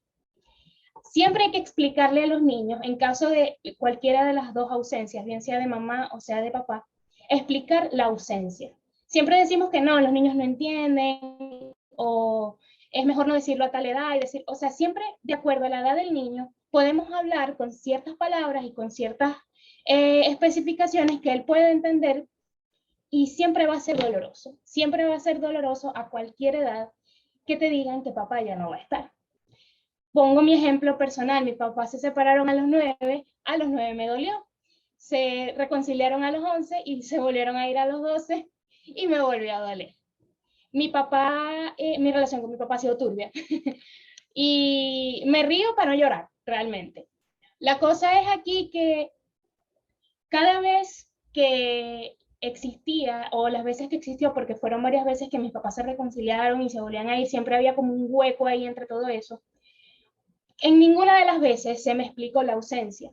Siempre hay que explicarle a los niños, en caso de cualquiera de las dos ausencias, bien sea de mamá o sea de papá, explicar la ausencia. Siempre decimos que no, los niños no entienden, o es mejor no decirlo a tal edad, y decir, o sea, siempre de acuerdo a la edad del niño, podemos hablar con ciertas palabras y con ciertas especificaciones que él puede entender, y siempre va a ser doloroso a cualquier edad que te digan que papá ya no va a estar. Pongo mi ejemplo personal, mis papás se separaron a los 9 me dolió, se reconciliaron a los 11 y se volvieron a ir a los 12 y me volvió a doler. Mi relación con mi papá ha sido turbia y me río para no llorar, realmente. La cosa es aquí que cada vez que existía, o las veces que existió, porque fueron varias veces que mis papás se reconciliaron y se volvían a ir, siempre había como un hueco ahí entre todo eso. En ninguna de las veces se me explicó la ausencia.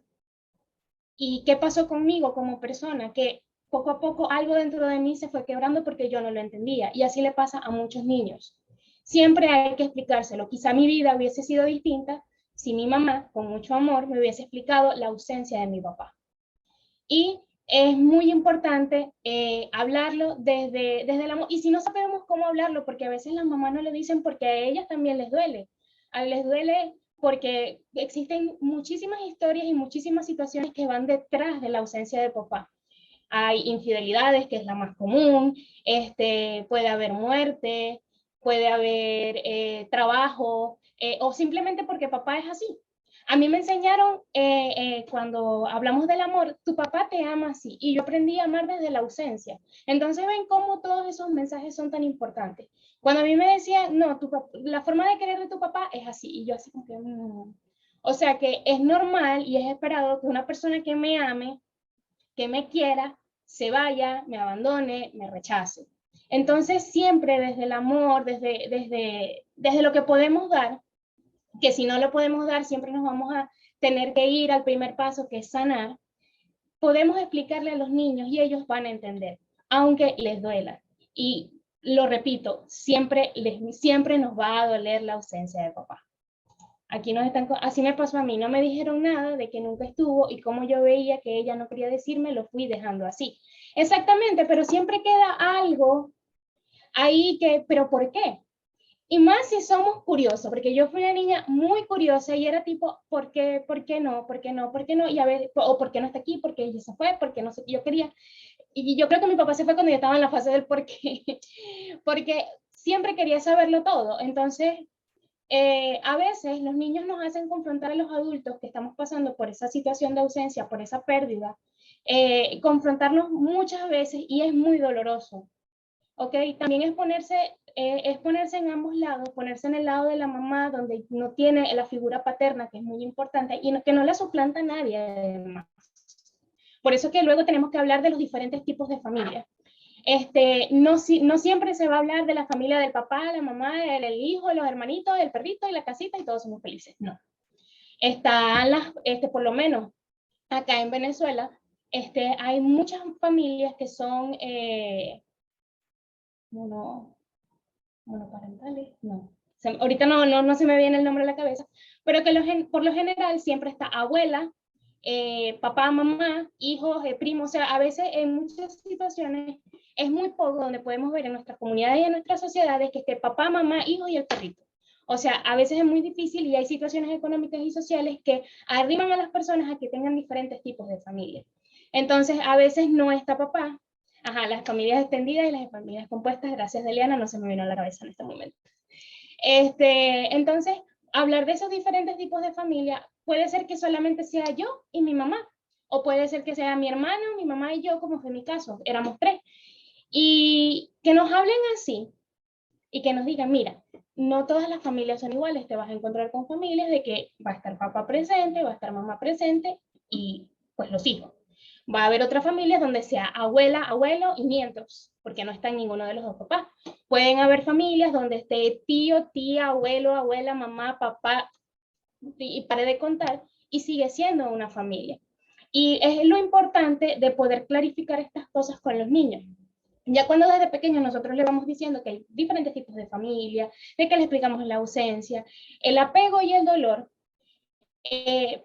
¿Y qué pasó conmigo como persona? Que poco a poco algo dentro de mí se fue quebrando porque yo no lo entendía. Y así le pasa a muchos niños. Siempre hay que explicárselo. Quizá mi vida hubiese sido distinta si mi mamá, con mucho amor, me hubiese explicado la ausencia de mi papá. Y es muy importante hablarlo desde el amor. Y si no sabemos cómo hablarlo, porque a veces las mamás no lo dicen porque a ellas también les duele. Les duele porque existen muchísimas historias y muchísimas situaciones que van detrás de la ausencia de papá. Hay infidelidades, que es la más común, puede haber muerte, puede haber trabajo, o simplemente porque papá es así. A mí me enseñaron, cuando hablamos del amor, tu papá te ama así, y yo aprendí a amar desde la ausencia. Entonces ven cómo todos esos mensajes son tan importantes. Cuando a mí me decían, no, la forma de querer de tu papá es así, y yo así como que, O sea que es normal y es esperado que una persona que me ame, que me quiera, se vaya, me abandone, me rechace. Entonces siempre desde el amor, desde lo que podemos dar, que si no lo podemos dar, siempre nos vamos a tener que ir al primer paso, que es sanar, podemos explicarle a los niños y ellos van a entender, aunque les duela. Y lo repito, siempre nos va a doler la ausencia de papá. Aquí nos están, así me pasó a mí, no me dijeron nada de que nunca estuvo, y como yo veía que ella no quería decirme, lo fui dejando así. Exactamente, pero siempre queda algo ahí que, ¿pero por qué? Y más si somos curiosos, porque yo fui una niña muy curiosa y era tipo, ¿por qué? ¿Por qué no? ¿Por qué no? ¿Por qué no? Y a ver, o ¿por qué no está aquí? ¿Por qué ella se fue? ¿Por qué no sé qué yo quería? Y yo creo que mi papá se fue cuando yo estaba en la fase del por qué, porque siempre quería saberlo todo. Entonces, a veces los niños nos hacen confrontar a los adultos que estamos pasando por esa situación de ausencia, por esa pérdida, confrontarnos muchas veces, y es muy doloroso. ¿Ok? También es ponerse en ambos lados, ponerse en el lado de la mamá, donde no tiene la figura paterna, que es muy importante, y que no la suplanta nadie, además. Por eso que luego tenemos que hablar de los diferentes tipos de familia. No siempre se va a hablar de la familia del papá, la mamá, el hijo, los hermanitos, el perrito y la casita y todos somos felices. No. Están por lo menos acá en Venezuela, hay muchas familias que son monoparentales, no. Ahorita no se me viene el nombre a la cabeza, pero que por lo general siempre está abuela, papá, mamá, hijos, primos. O sea, a veces en muchas situaciones es muy poco donde podemos ver en nuestras comunidades y en nuestras sociedades que esté papá, mamá, hijos y el perrito. O sea, a veces es muy difícil, y hay situaciones económicas y sociales que arriban a las personas a que tengan diferentes tipos de familia. Entonces, a veces no está papá. Las familias extendidas y las familias compuestas, gracias Deliana, no se me vino a la cabeza en este momento. Entonces, hablar de esos diferentes tipos de familia puede ser que solamente sea yo y mi mamá, o puede ser que sea mi hermano, mi mamá y yo, como fue mi caso, éramos 3. Y que nos hablen así y que nos digan, mira, no todas las familias son iguales, te vas a encontrar con familias de que va a estar papá presente, va a estar mamá presente y pues los hijos. Va a haber otras familias donde sea abuela, abuelo y nietos, porque no está ninguno de los dos papás. Pueden haber familias donde esté tío, tía, abuelo, abuela, mamá, papá, y pare de contar, y sigue siendo una familia. Y es lo importante de poder clarificar estas cosas con los niños. Ya cuando desde pequeños nosotros le vamos diciendo que hay diferentes tipos de familia, de que le explicamos la ausencia, el apego y el dolor,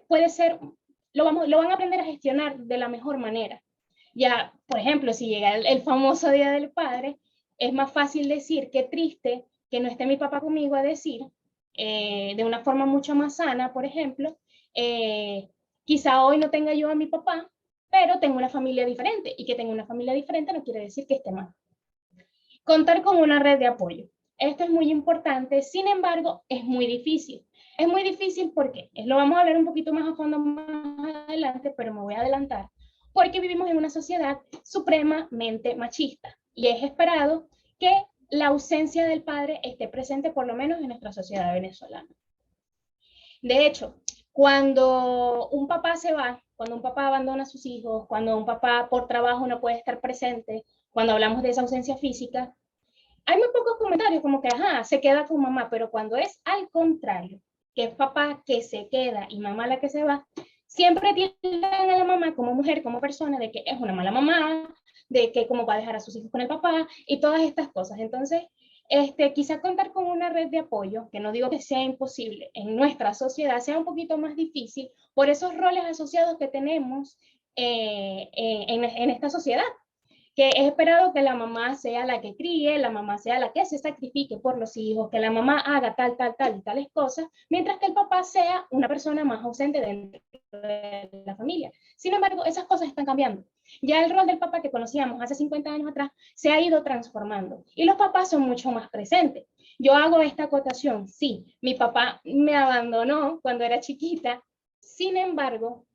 puede ser, lo van a aprender a gestionar de la mejor manera. Ya, por ejemplo, si llega el famoso Día del Padre, es más fácil decir qué triste que no esté mi papá conmigo a decir, de una forma mucho más sana, por ejemplo, quizá hoy no tenga yo a mi papá, pero tengo una familia diferente, y que tenga una familia diferente no quiere decir que esté mal. Contar con una red de apoyo. Esto es muy importante, sin embargo, es muy difícil. Es muy difícil porque, lo vamos a hablar un poquito más a fondo más adelante, pero me voy a adelantar, porque vivimos en una sociedad supremamente machista y es esperado que la ausencia del padre esté presente por lo menos en nuestra sociedad venezolana. De hecho, cuando un papá se va, cuando un papá abandona a sus hijos, cuando un papá por trabajo no puede estar presente, cuando hablamos de esa ausencia física, hay muy pocos comentarios como que, ajá, se queda con mamá, pero cuando es al contrario, que es papá que se queda y mamá la que se va, siempre tildan a la mamá como mujer, como persona, de que es una mala mamá, de que cómo va a dejar a sus hijos con el papá y todas estas cosas. Entonces, quizá contar con una red de apoyo, que no digo que sea imposible, en nuestra sociedad sea un poquito más difícil por esos roles asociados que tenemos en esta sociedad, que es esperado que la mamá sea la que críe, la mamá sea la que se sacrifique por los hijos, que la mamá haga tal, tal, tal y tales cosas, mientras que el papá sea una persona más ausente dentro de la familia. Sin embargo, esas cosas están cambiando. Ya el rol del papá que conocíamos hace 50 años atrás se ha ido transformando y los papás son mucho más presentes. Yo hago esta acotación, sí, mi papá me abandonó cuando era chiquita, sin embargo,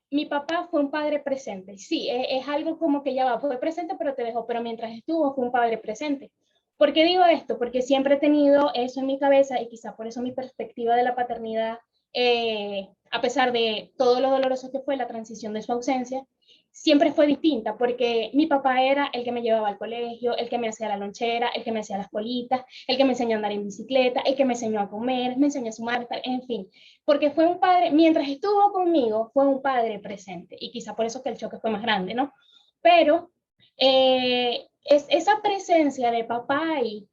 mi papá fue un padre presente. Sí, es algo como que ya va, fue presente, pero te dejó, pero mientras estuvo fue un padre presente. ¿Por qué digo esto? Porque siempre he tenido eso en mi cabeza y quizá por eso mi perspectiva de la paternidad, a pesar de todo lo doloroso que fue la transición de su ausencia, siempre fue distinta, porque mi papá era el que me llevaba al colegio, el que me hacía la lonchera, el que me hacía las colitas, el que me enseñó a andar en bicicleta, el que me enseñó a comer, me enseñó a sumar, en fin, porque fue un padre, mientras estuvo conmigo, fue un padre presente, y quizá por eso que el choque fue más grande, ¿no? Pero esa presencia de papá ahí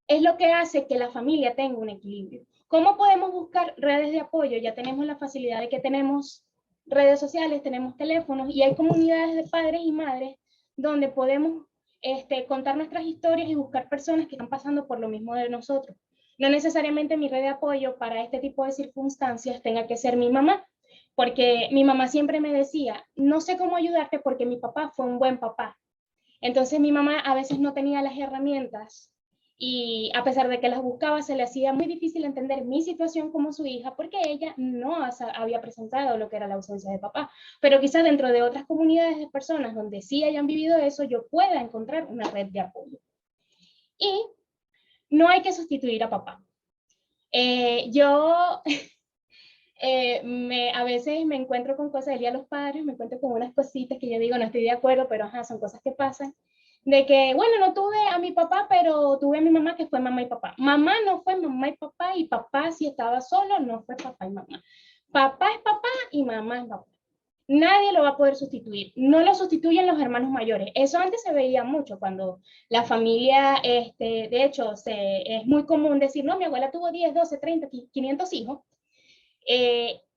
es lo que hace que la familia tenga un equilibrio. ¿Cómo podemos buscar redes de apoyo? Ya tenemos la facilidad de que tenemos redes sociales, tenemos teléfonos y hay comunidades de padres y madres donde podemos contar nuestras historias y buscar personas que están pasando por lo mismo de nosotros. No necesariamente mi red de apoyo para este tipo de circunstancias tenga que ser mi mamá, porque mi mamá siempre me decía, no sé cómo ayudarte porque mi papá fue un buen papá. Entonces mi mamá a veces no tenía las herramientas y a pesar de que las buscaba, se le hacía muy difícil entender mi situación como su hija porque ella no había presentado lo que era la ausencia de papá. Pero quizás dentro de otras comunidades de personas donde sí hayan vivido eso, yo pueda encontrar una red de apoyo. Y no hay que sustituir a papá. Yo a veces me encuentro con cosas del Día de los Padres, me encuentro con unas cositas que yo digo no estoy de acuerdo, pero ajá, son cosas que pasan. De que, bueno, no tuve a mi papá, pero tuve a mi mamá que fue mamá y papá. Mamá no fue mamá y papá si estaba solo, no fue papá y mamá. Papá es papá y mamá es papá. Nadie lo va a poder sustituir. No lo sustituyen los hermanos mayores. Eso antes se veía mucho cuando la familia, de hecho, es muy común decir, no, mi abuela tuvo 10, 12, 30, 500 hijos.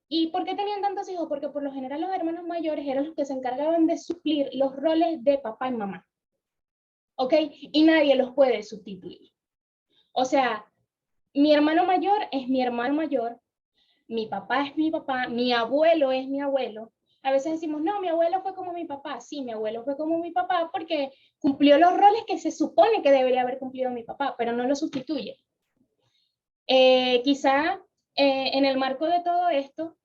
¿Y por qué tenían tantos hijos? Porque por lo general los hermanos mayores eran los que se encargaban de suplir los roles de papá y mamá. ¿Ok? Y nadie los puede sustituir. O sea, mi hermano mayor es mi hermano mayor, mi papá es mi papá, mi abuelo es mi abuelo. A veces decimos, no, mi abuelo fue como mi papá. Sí, mi abuelo fue como mi papá porque cumplió los roles que se supone que debería haber cumplido mi papá, pero no lo sustituye. Quizá en el marco de todo esto,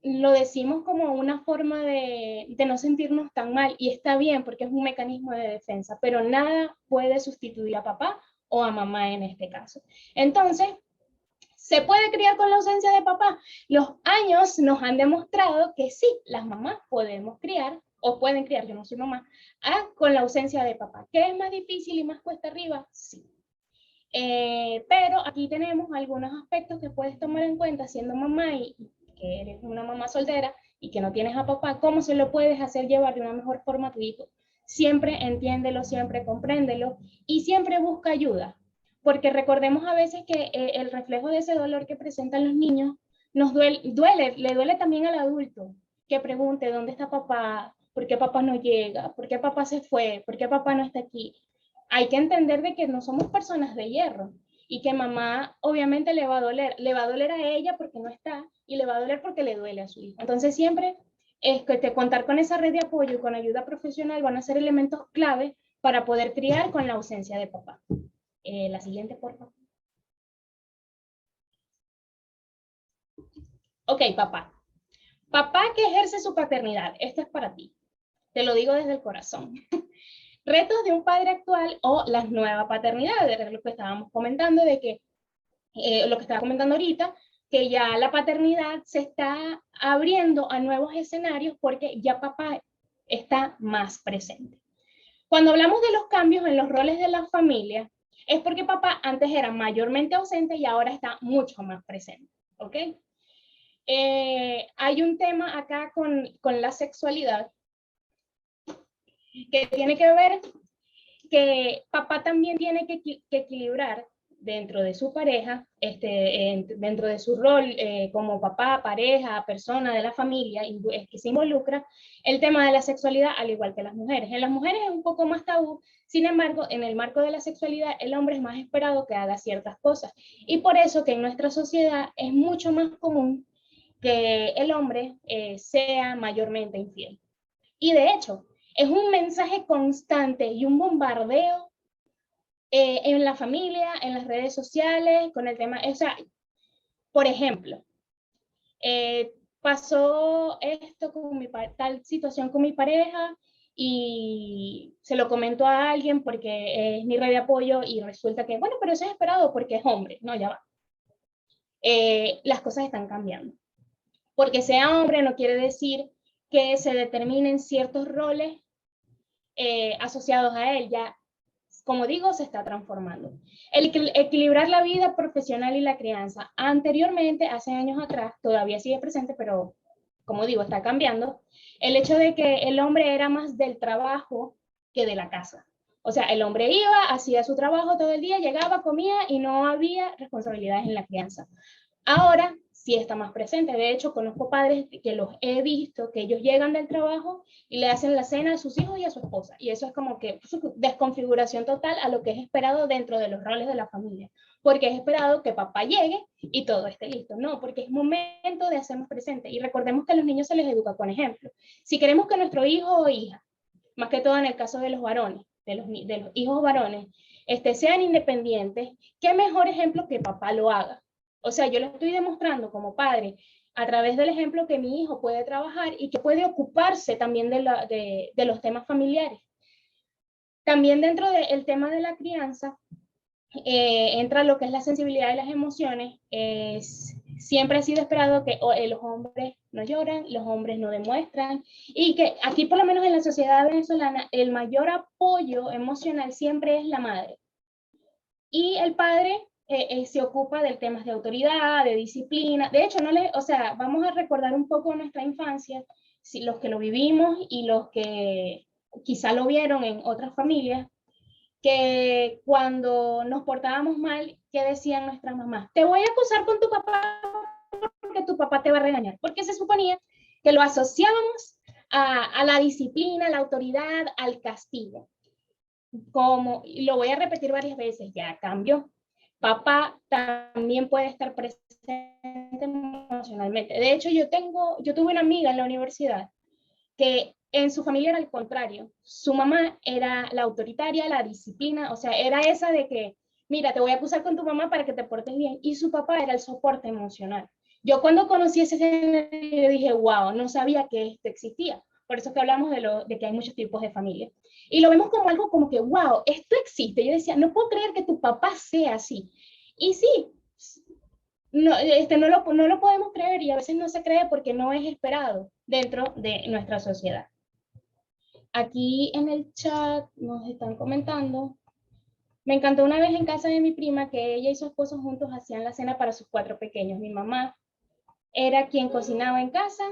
lo decimos como una forma de no sentirnos tan mal, y está bien porque es un mecanismo de defensa, pero nada puede sustituir a papá o a mamá en este caso. Entonces, ¿Se puede criar con la ausencia de papá? Los años nos han demostrado que sí, las mamás podemos criar, o pueden criar, yo no soy mamá, con la ausencia de papá. ¿Qué es más difícil y más cuesta arriba? Sí. Pero aquí tenemos algunos aspectos que puedes tomar en cuenta siendo mamá y que eres una mamá soltera y que no tienes a papá, cómo se lo puedes hacer llevar de una mejor forma a tu hijo. Siempre entiéndelo, siempre compréndelo y siempre busca ayuda, porque recordemos a veces que el reflejo de ese dolor que presentan los niños nos le duele también al adulto, que pregunte dónde está papá, por qué papá no llega, por qué papá se fue, por qué papá no está aquí. Hay que entender de que no somos personas de hierro y que mamá obviamente le va a doler a ella porque no está y le va a doler porque le duele a su hijo. Entonces siempre es que contar con esa red de apoyo y con ayuda profesional van a ser elementos clave para poder criar con la ausencia de papá. La siguiente, por favor. Ok, papá. Papá que ejerce su paternidad. Esto es para ti. Te lo digo desde el corazón. Retos de un padre actual o las nuevas paternidades, lo que estábamos comentando, de que lo que estaba comentando ahorita, que ya la paternidad se está abriendo a nuevos escenarios porque ya papá está más presente. Cuando hablamos de los cambios en los roles de la familia, es porque papá antes era mayormente ausente y ahora está mucho más presente, ¿ok? Hay un tema acá con la sexualidad que tiene que ver que papá también tiene que equilibrar dentro de su pareja, dentro de su rol como papá, pareja, persona de la familia que se involucra, el tema de la sexualidad, al igual que las mujeres. En las mujeres es un poco más tabú, sin embargo, en el marco de la sexualidad, el hombre es más esperado que haga ciertas cosas. Y por eso que en nuestra sociedad es mucho más común que el hombre sea mayormente infiel. Y de hecho, es un mensaje constante y un bombardeo en la familia, en las redes sociales, con el tema, o sea, por ejemplo, pasó esto con tal situación con mi pareja y se lo comentó a alguien porque es mi red de apoyo y resulta que, bueno, pero eso es esperado porque es hombre, no, ya va. Las cosas están cambiando. Porque sea hombre no quiere decir que se determinen ciertos roles asociados a él, ya, como digo, se está transformando. El equilibrar la vida profesional y la crianza. Anteriormente, hace años atrás, todavía sigue presente, pero como digo, está cambiando. El hecho de que el hombre era más del trabajo que de la casa. O sea, el hombre iba, hacía su trabajo todo el día, llegaba, comía y no había responsabilidades en la crianza. Ahora sí está más presente. De hecho, conozco padres que los he visto, que ellos llegan del trabajo y le hacen la cena a sus hijos y a su esposa. Y eso es como que desconfiguración total a lo que es esperado dentro de los roles de la familia. Porque es esperado que papá llegue y todo esté listo. No, porque es momento de hacernos presentes. Y recordemos que a los niños se les educa con ejemplo. Si queremos que nuestro hijo o hija, más que todo en el caso de los varones, de los hijos varones, sean independientes, qué mejor ejemplo que papá lo haga. O sea, yo le estoy demostrando como padre a través del ejemplo que mi hijo puede trabajar y que puede ocuparse también de los temas familiares. También dentro del tema de la crianza entra lo que es la sensibilidad de las emociones. Siempre ha sido esperado que los hombres no lloran, los hombres no demuestran y que aquí por lo menos en la sociedad venezolana el mayor apoyo emocional siempre es la madre. Y el padre se ocupa del temas de autoridad, de disciplina. De hecho, o sea, vamos a recordar un poco nuestra infancia, si los que lo vivimos y los que quizá lo vieron en otras familias, que cuando nos portábamos mal, ¿qué decían nuestras mamás? Te voy a acusar con tu papá porque tu papá te va a regañar, porque se suponía que lo asociábamos a la disciplina, a la autoridad, al castigo. Como lo voy a repetir varias veces, ya cambió. Papá también puede estar presente emocionalmente. De hecho, yo tuve una amiga en la universidad que en su familia era al contrario. Su mamá era la autoritaria, la disciplina, o sea, era esa de que, mira, te voy a acusar con tu mamá para que te portes bien. Y su papá era el soporte emocional. Yo cuando conocí ese escenario dije, wow, no sabía que esto existía. Por eso que hablamos de que hay muchos tipos de familia. Y lo vemos como algo como que, wow, esto existe. Yo decía, no puedo creer que tu papá sea así. Y sí, no, no lo podemos creer y a veces no se cree porque no es esperado dentro de nuestra sociedad. Aquí en el chat nos están comentando. Me encantó una vez en casa de mi prima que ella y su esposo juntos hacían la cena para sus 4 pequeños. Mi mamá era quien cocinaba en casa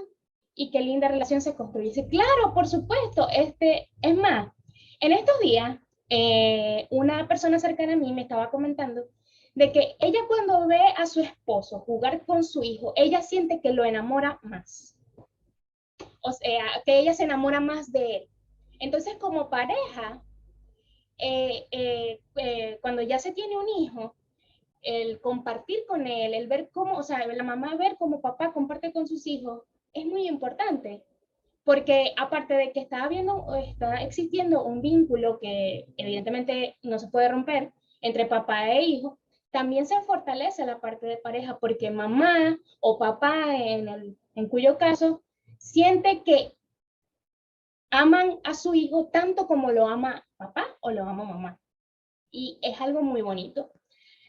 y qué linda relación se construyese. Claro, por supuesto. Es más, en estos días, una persona cercana a mí me estaba comentando de que ella cuando ve a su esposo jugar con su hijo, ella siente que lo enamora más. O sea, que ella se enamora más de él. Entonces, como pareja, cuando ya se tiene un hijo, el compartir con él, el ver cómo, o sea, la mamá ver cómo papá comparte con sus hijos, es muy importante. Porque aparte de que está existiendo un vínculo que evidentemente no se puede romper entre papá e hijo, también se fortalece la parte de pareja porque mamá o papá, en cuyo caso, siente que aman a su hijo tanto como lo ama papá o lo ama mamá. Y es algo muy bonito.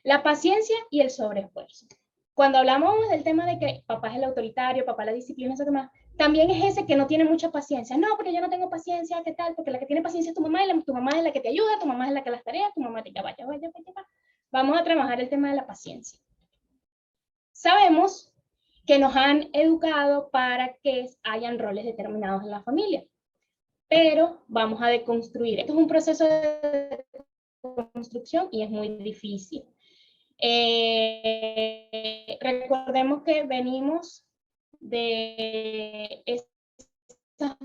La paciencia y el sobreesfuerzo. Cuando hablamos del tema de que papá es el autoritario, papá la disciplina, eso demás, también es ese que no tiene mucha paciencia. No, pero yo no tengo paciencia, ¿qué tal? Porque la que tiene paciencia es tu mamá y tu mamá es la que te ayuda, tu mamá es la que las tareas, tu mamá te vaya. Vamos a trabajar el tema de la paciencia. Sabemos que nos han educado para que hayan roles determinados en la familia, pero vamos a deconstruir. Esto es un proceso de construcción y es muy difícil. Recordemos que venimos de esas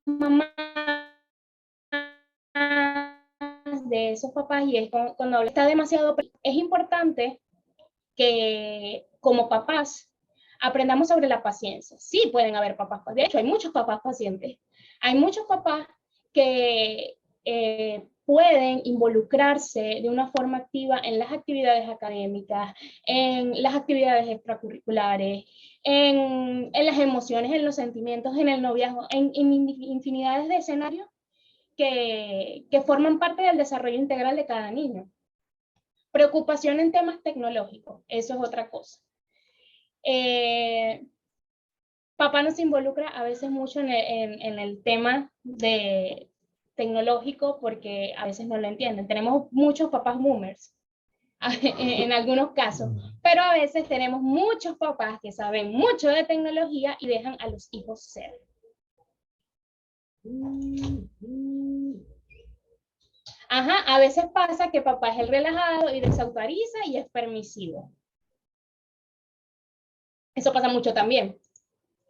mamás, de esos papás, y es cuando está demasiado, es importante que como papás aprendamos sobre la paciencia. Sí pueden haber papás, de hecho hay muchos papás pacientes, hay muchos papás que pueden involucrarse de una forma activa en las actividades académicas, en las actividades extracurriculares, en las emociones, en los sentimientos, en el noviazgo, en infinidades de escenarios que forman parte del desarrollo integral de cada niño. Preocupación en temas tecnológicos, eso es otra cosa. Papá nos involucra a veces mucho en el tema de tecnológico porque a veces no lo entienden. Tenemos muchos papás boomers en algunos casos, pero a veces tenemos muchos papás que saben mucho de tecnología y dejan a los hijos ser. Ajá, a veces pasa que papá es el relajado y desautoriza y es permisivo. Eso pasa mucho también.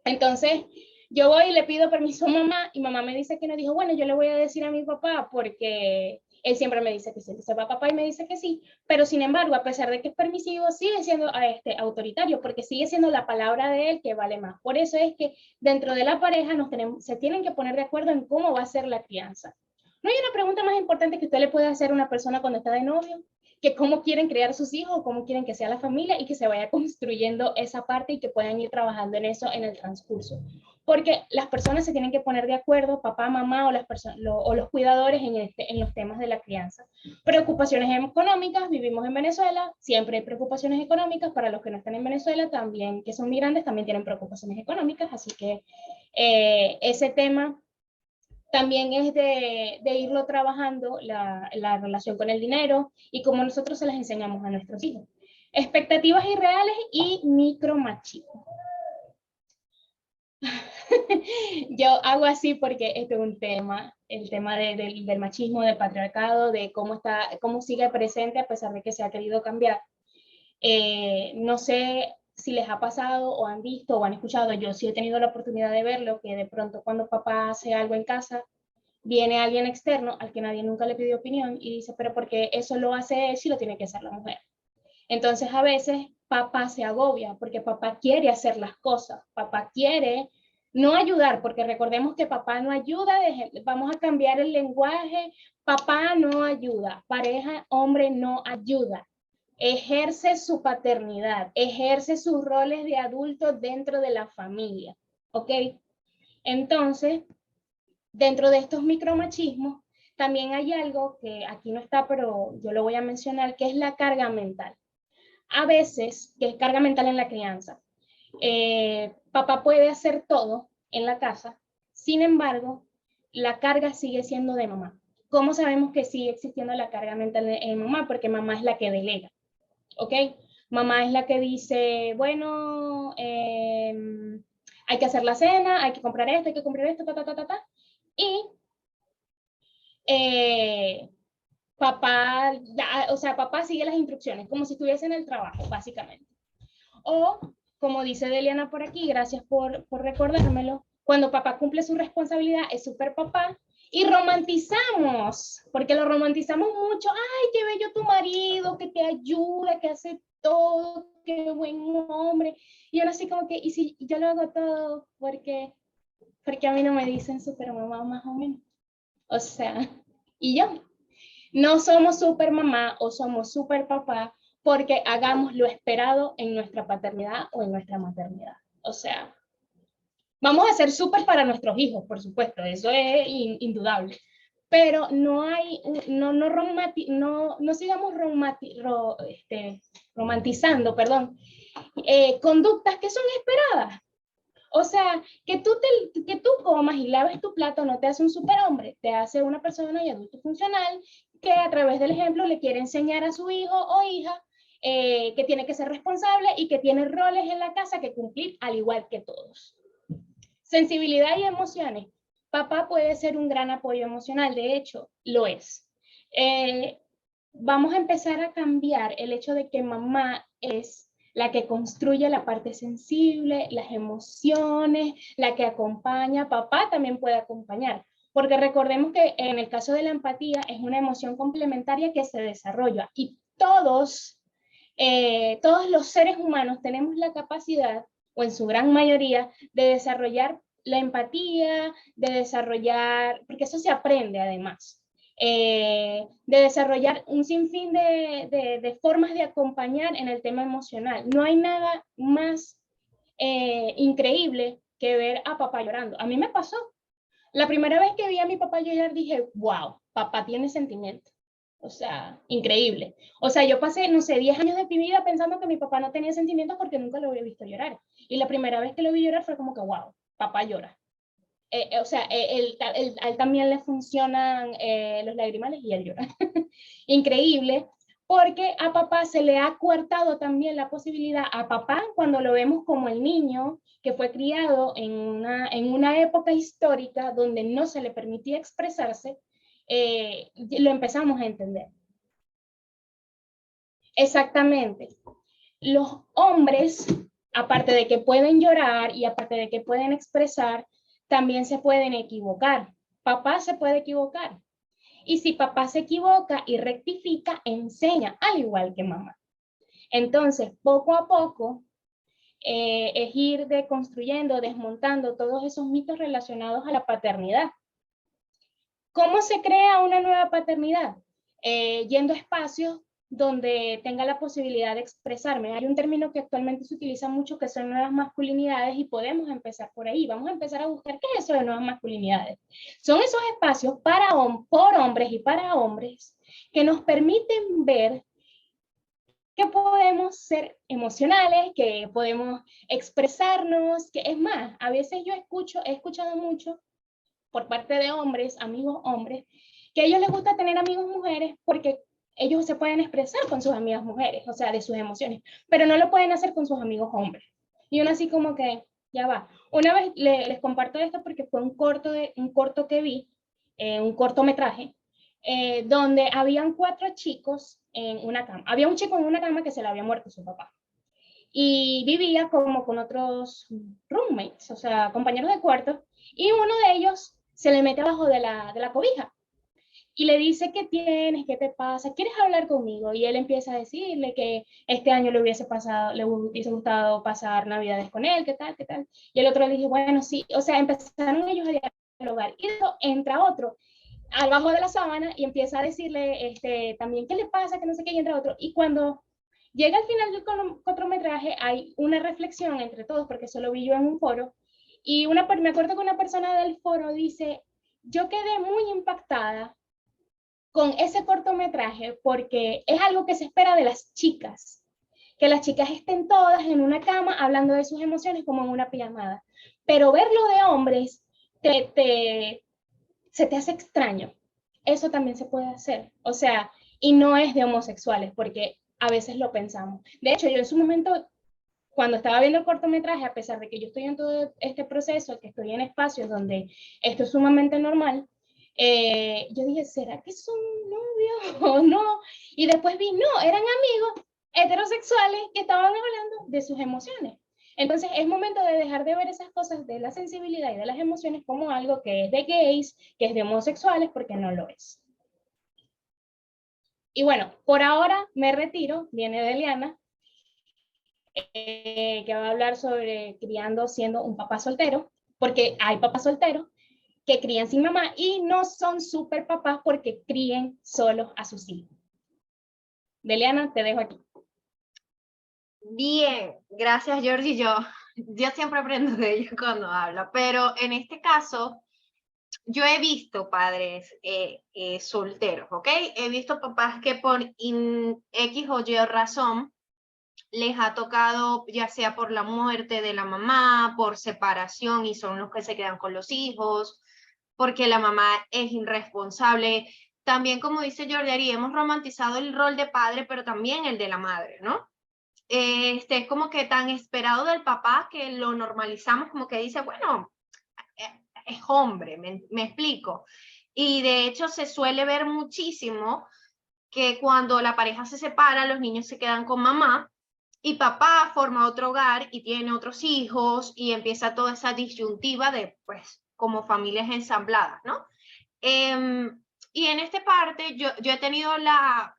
Entonces, yo voy y le pido permiso a mamá y mamá me dice que no. Dijo, bueno, yo le voy a decir a mi papá porque él siempre me dice que sí. Entonces va papá y me dice que sí, pero sin embargo, a pesar de que es permisivo, sigue siendo autoritario porque sigue siendo la palabra de él que vale más. Por eso es que dentro de la pareja se tienen que poner de acuerdo en cómo va a ser la crianza. ¿No hay una pregunta más importante que usted le puede hacer a una persona cuando está de novio? Que cómo quieren criar sus hijos, cómo quieren que sea la familia y que se vaya construyendo esa parte y que puedan ir trabajando en eso en el transcurso. Porque las personas se tienen que poner de acuerdo, papá, mamá o los cuidadores en los temas de la crianza. Preocupaciones económicas, vivimos en Venezuela, siempre hay preocupaciones económicas. Para los que no están en Venezuela, también que son migrantes, también tienen preocupaciones económicas, así que ese tema también es de irlo trabajando, la relación con el dinero y cómo nosotros se las enseñamos a nuestros hijos. Expectativas irreales y micromachismo. Yo hago así porque este es un tema, el tema del machismo, del patriarcado, de cómo sigue presente a pesar de que se ha querido cambiar. No sé si les ha pasado o han visto o han escuchado, yo sí he tenido la oportunidad de verlo, que de pronto cuando papá hace algo en casa, viene alguien externo al que nadie nunca le pidió opinión y dice, pero porque eso lo hace él si lo tiene que hacer la mujer. Entonces a veces papá se agobia porque papá quiere hacer las cosas, papá quiere no ayudar, porque recordemos que papá no ayuda, vamos a cambiar el lenguaje, papá no ayuda, pareja, hombre no ayuda, ejerce su paternidad, ejerce sus roles de adulto dentro de la familia, ¿ok? Entonces, dentro de estos micromachismos, también hay algo que aquí no está, pero yo lo voy a mencionar, que es la carga mental. a veces, que es carga mental en la crianza, papá puede hacer todo en la casa, sin embargo, la carga sigue siendo de mamá. ¿Cómo sabemos que sigue existiendo la carga mental en mamá? Porque mamá es la que delega, ¿ok? Mamá es la que dice, bueno, hay que hacer la cena, hay que comprar esto, hay que comprar esto, ta, ta, ta, ta, ta. Y papá, o sea, papá sigue las instrucciones, como si estuviese en el trabajo, básicamente. O, como dice Deliana por aquí, gracias por recordármelo, cuando papá cumple su responsabilidad, es súper papá, y romantizamos, porque lo romantizamos mucho, ay, qué bello tu marido, que te ayuda, que hace todo, qué buen hombre, y ahora así como que, y si yo lo hago todo, porque a mí no me dicen super mamá más o menos, o sea, y yo, no somos super mamá o somos super papá porque hagamos lo esperado en nuestra paternidad o en nuestra maternidad. O sea, vamos a ser súper para nuestros hijos, por supuesto, eso es indudable. Pero no hay, no sigamos romantizando, perdón, conductas que son esperadas. O sea, que tú comas y laves tu plato no te hace un superhombre, te hace una persona y adulto funcional que a través del ejemplo le quiere enseñar a su hijo o hija que tiene que ser responsable y que tiene roles en la casa que cumplir al igual que todos. Sensibilidad y emociones. Papá puede ser un gran apoyo emocional, de hecho, lo es. Vamos a empezar a cambiar el hecho de que mamá es la que construye la parte sensible, las emociones, la que acompaña. Papá también puede acompañar, porque recordemos que en el caso de la empatía es una emoción complementaria que se desarrolla y todos los seres humanos tenemos la capacidad, o en su gran mayoría, de desarrollar la empatía, de desarrollar, porque eso se aprende además, de desarrollar un sinfín de formas de acompañar en el tema emocional. No hay nada más increíble que ver a papá llorando. A mí me pasó. La primera vez que vi a mi papá llorar dije, wow, papá tiene sentimiento. O sea, increíble. O sea, yo pasé, no sé, 10 años de mi vida pensando que mi papá no tenía sentimientos porque nunca lo había visto llorar. Y la primera vez que lo vi llorar fue como que, wow, papá llora. O sea, a él también le funcionan los lagrimales y él llora. Increíble, porque a papá se le ha coartado también la posibilidad, a papá cuando lo vemos como el niño que fue criado en una época histórica donde no se le permitía expresarse, lo empezamos a entender. Exactamente. Los hombres, aparte de que pueden llorar y aparte de que pueden expresar, también se pueden equivocar. Papá se puede equivocar. Y si papá se equivoca y rectifica, enseña, al igual que mamá. Entonces, poco a poco, es ir deconstruyendo, desmontando todos esos mitos relacionados a la paternidad. ¿Cómo se crea una nueva paternidad? Yendo a espacios donde tenga la posibilidad de expresarme. Hay un término que actualmente se utiliza mucho que son nuevas masculinidades y podemos empezar por ahí. Vamos a empezar a buscar qué es eso de nuevas masculinidades. Son esos espacios por hombres y para hombres que nos permiten ver que podemos ser emocionales, que podemos expresarnos, que es más, a veces he escuchado mucho por parte de hombres, amigos hombres, que a ellos les gusta tener amigos mujeres porque ellos se pueden expresar con sus amigas mujeres, o sea, de sus emociones, pero no lo pueden hacer con sus amigos hombres. Y uno así como que, ya va. Una vez les comparto esto porque fue un corto que vi, un cortometraje, donde habían 4 chicos en una cama. Había un chico en una cama que se le había muerto su papá. Y vivía como con otros roommates, o sea, compañeros de cuarto, y uno de ellos se le mete abajo de la cobija y le dice, ¿qué tienes? ¿Qué te pasa? ¿Quieres hablar conmigo? Y él empieza a decirle que este año le hubiese gustado pasar Navidades con él, ¿qué tal? ¿Qué tal? Y el otro le dice, bueno, sí, o sea, empezaron ellos a dialogar. Y entra otro abajo de la sábana y empieza a decirle también, ¿qué le pasa? Que no sé qué, y entra otro. Y cuando llega al final del cortometraje, hay una reflexión entre todos, porque eso lo vi yo en un foro, y me acuerdo que una persona del foro dice, yo quedé muy impactada con ese cortometraje porque es algo que se espera de las chicas. que las chicas estén todas en una cama hablando de sus emociones como en una pijamada. Pero verlo de hombres se te hace extraño. Eso también se puede hacer. O sea, y no es de homosexuales, porque a veces lo pensamos. De hecho, yo en su momento, cuando estaba viendo el cortometraje, a pesar de que yo estoy en todo este proceso, que estoy en espacios donde esto es sumamente normal, yo dije, ¿será que son novios o no? Y después vi, no, eran amigos heterosexuales que estaban hablando de sus emociones. Entonces es momento de dejar de ver esas cosas de la sensibilidad y de las emociones como algo que es de gays, que es de homosexuales, porque no lo es. Y bueno, por ahora me retiro, viene Deliana, que va a hablar sobre criando siendo un papá soltero, porque hay papás solteros que crían sin mamá y no son super papás porque críen solos a sus hijos. Deliana, te dejo aquí. Bien, gracias Georgie. Yo siempre aprendo de ella cuando habla, pero en este caso yo he visto padres solteros, ¿ok? He visto papás que por X o Y razón les ha tocado, ya sea por la muerte de la mamá, por separación y son los que se quedan con los hijos, porque la mamá es irresponsable. También, como dice Jordi, hemos romantizado el rol de padre, pero también el de la madre, ¿no? Es como que tan esperado del papá que lo normalizamos como que dice, bueno, es hombre, me explico. Y de hecho se suele ver muchísimo que cuando la pareja se separa, los niños se quedan con mamá y papá forma otro hogar y tiene otros hijos y empieza toda esa disyuntiva de, pues, como familias ensambladas, ¿no? Y en esta parte yo he tenido la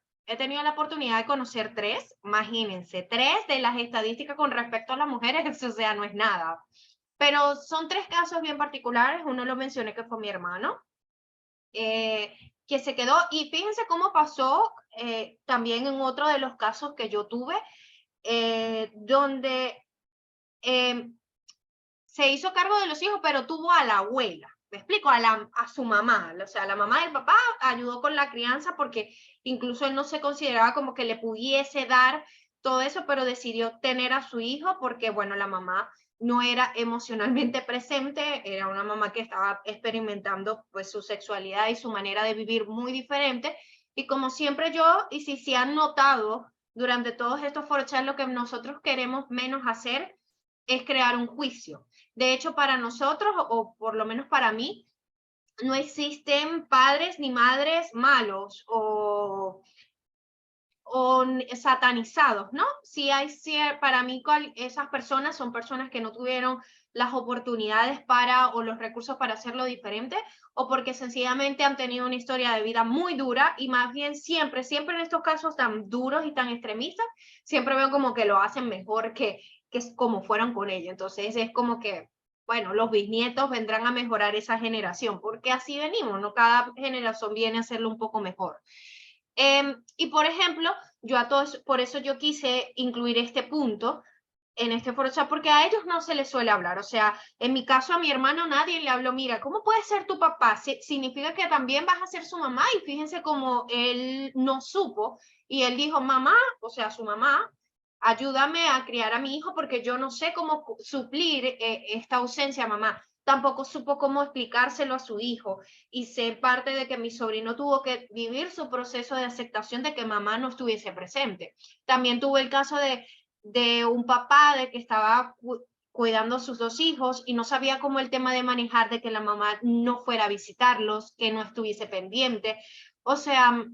oportunidad de conocer tres, imagínense, tres de las estadísticas con respecto a las mujeres, o sea, no es nada. Pero son tres casos bien particulares, uno lo mencioné que fue mi hermano, que se quedó, y fíjense cómo pasó también en otro de los casos que yo tuve, donde se hizo cargo de los hijos, pero tuvo a la abuela, me explico, a su mamá, o sea, la mamá del papá ayudó con la crianza porque incluso él no se consideraba como que le pudiese dar todo eso, pero decidió tener a su hijo porque, bueno, la mamá no era emocionalmente presente, era una mamá que estaba experimentando pues su sexualidad y su manera de vivir muy diferente, y como siempre yo, y si han notado durante todos estos forochas, lo que nosotros queremos menos hacer es crear un juicio. De hecho, para nosotros, o por lo menos para mí, no existen padres ni madres malos o satanizados, ¿no? Sí hay, para mí, esas personas son personas que no tuvieron las oportunidades o los recursos para hacerlo diferente, o porque sencillamente han tenido una historia de vida muy dura, y más bien siempre en estos casos tan duros y tan extremistas, siempre veo como que lo hacen mejor que es como fueron con ellos. Entonces es como que, bueno, los bisnietos vendrán a mejorar esa generación, porque así venimos, ¿no? Cada generación viene a hacerlo un poco mejor. Y por ejemplo, yo a todos, por eso yo quise incluir este punto en este foro chat, porque a ellos no se les suele hablar. O sea, en mi caso a mi hermano nadie le habló, mira, ¿cómo puede ser tu papá? Significa que también vas a ser su mamá, y fíjense cómo él no supo, y él dijo, mamá, o sea, su mamá, ayúdame a criar a mi hijo porque yo no sé cómo suplir esta ausencia, mamá. Tampoco supo cómo explicárselo a su hijo, y sé parte de que mi sobrino tuvo que vivir su proceso de aceptación de que mamá no estuviese presente. También tuve el caso de un papá de que estaba cuidando a sus dos hijos y no sabía cómo el tema de manejar de que la mamá no fuera a visitarlos, que no estuviese pendiente. O sea,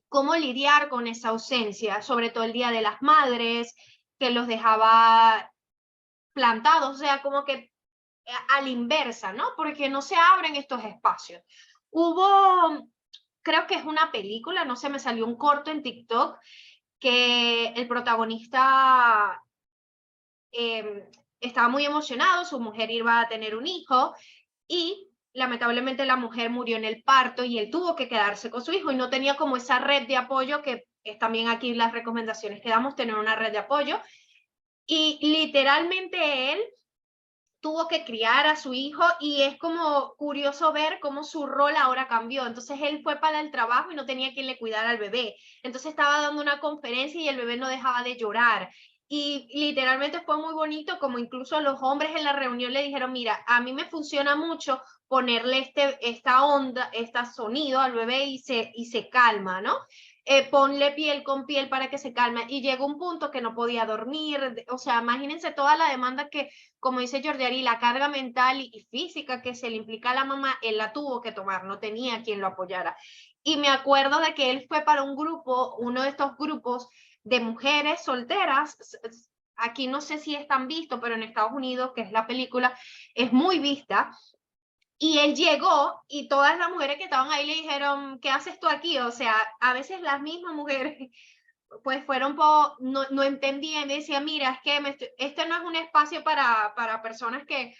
cómo lidiar con esa ausencia, sobre todo el Día de las Madres, que los dejaba plantados, o sea, como que a la inversa, ¿no? Porque no se abren estos espacios. Creo que es una película, no sé, me salió un corto en TikTok que el protagonista estaba muy emocionado, su mujer iba a tener un hijo y lamentablemente la mujer murió en el parto y él tuvo que quedarse con su hijo y no tenía como esa red de apoyo, que es también aquí las recomendaciones que damos, tener una red de apoyo. Y literalmente él tuvo que criar a su hijo y es como curioso ver cómo su rol ahora cambió. Entonces él fue para el trabajo y no tenía quien le cuidara al bebé. Entonces estaba dando una conferencia y el bebé no dejaba de llorar. Y literalmente fue muy bonito, como incluso los hombres en la reunión le dijeron, mira, a mí me funciona mucho ponerle esta onda, este sonido al bebé y se calma, ¿no? Ponle piel con piel para que se calme. Y llegó un punto que no podía dormir. O sea, imagínense toda la demanda que, como dice Jordiari, la carga mental y física que se le implica a la mamá, él la tuvo que tomar, no tenía quien lo apoyara. Y me acuerdo de que él fue para un grupo, uno de estos grupos de mujeres solteras. Aquí no sé si es tan visto, pero en Estados Unidos, que es la película, es muy vista. Y él llegó y todas las mujeres que estaban ahí le dijeron, ¿qué haces tú aquí? O sea, a veces las mismas mujeres pues fueron no entendían y decían, mira, es que este no es un espacio para personas que,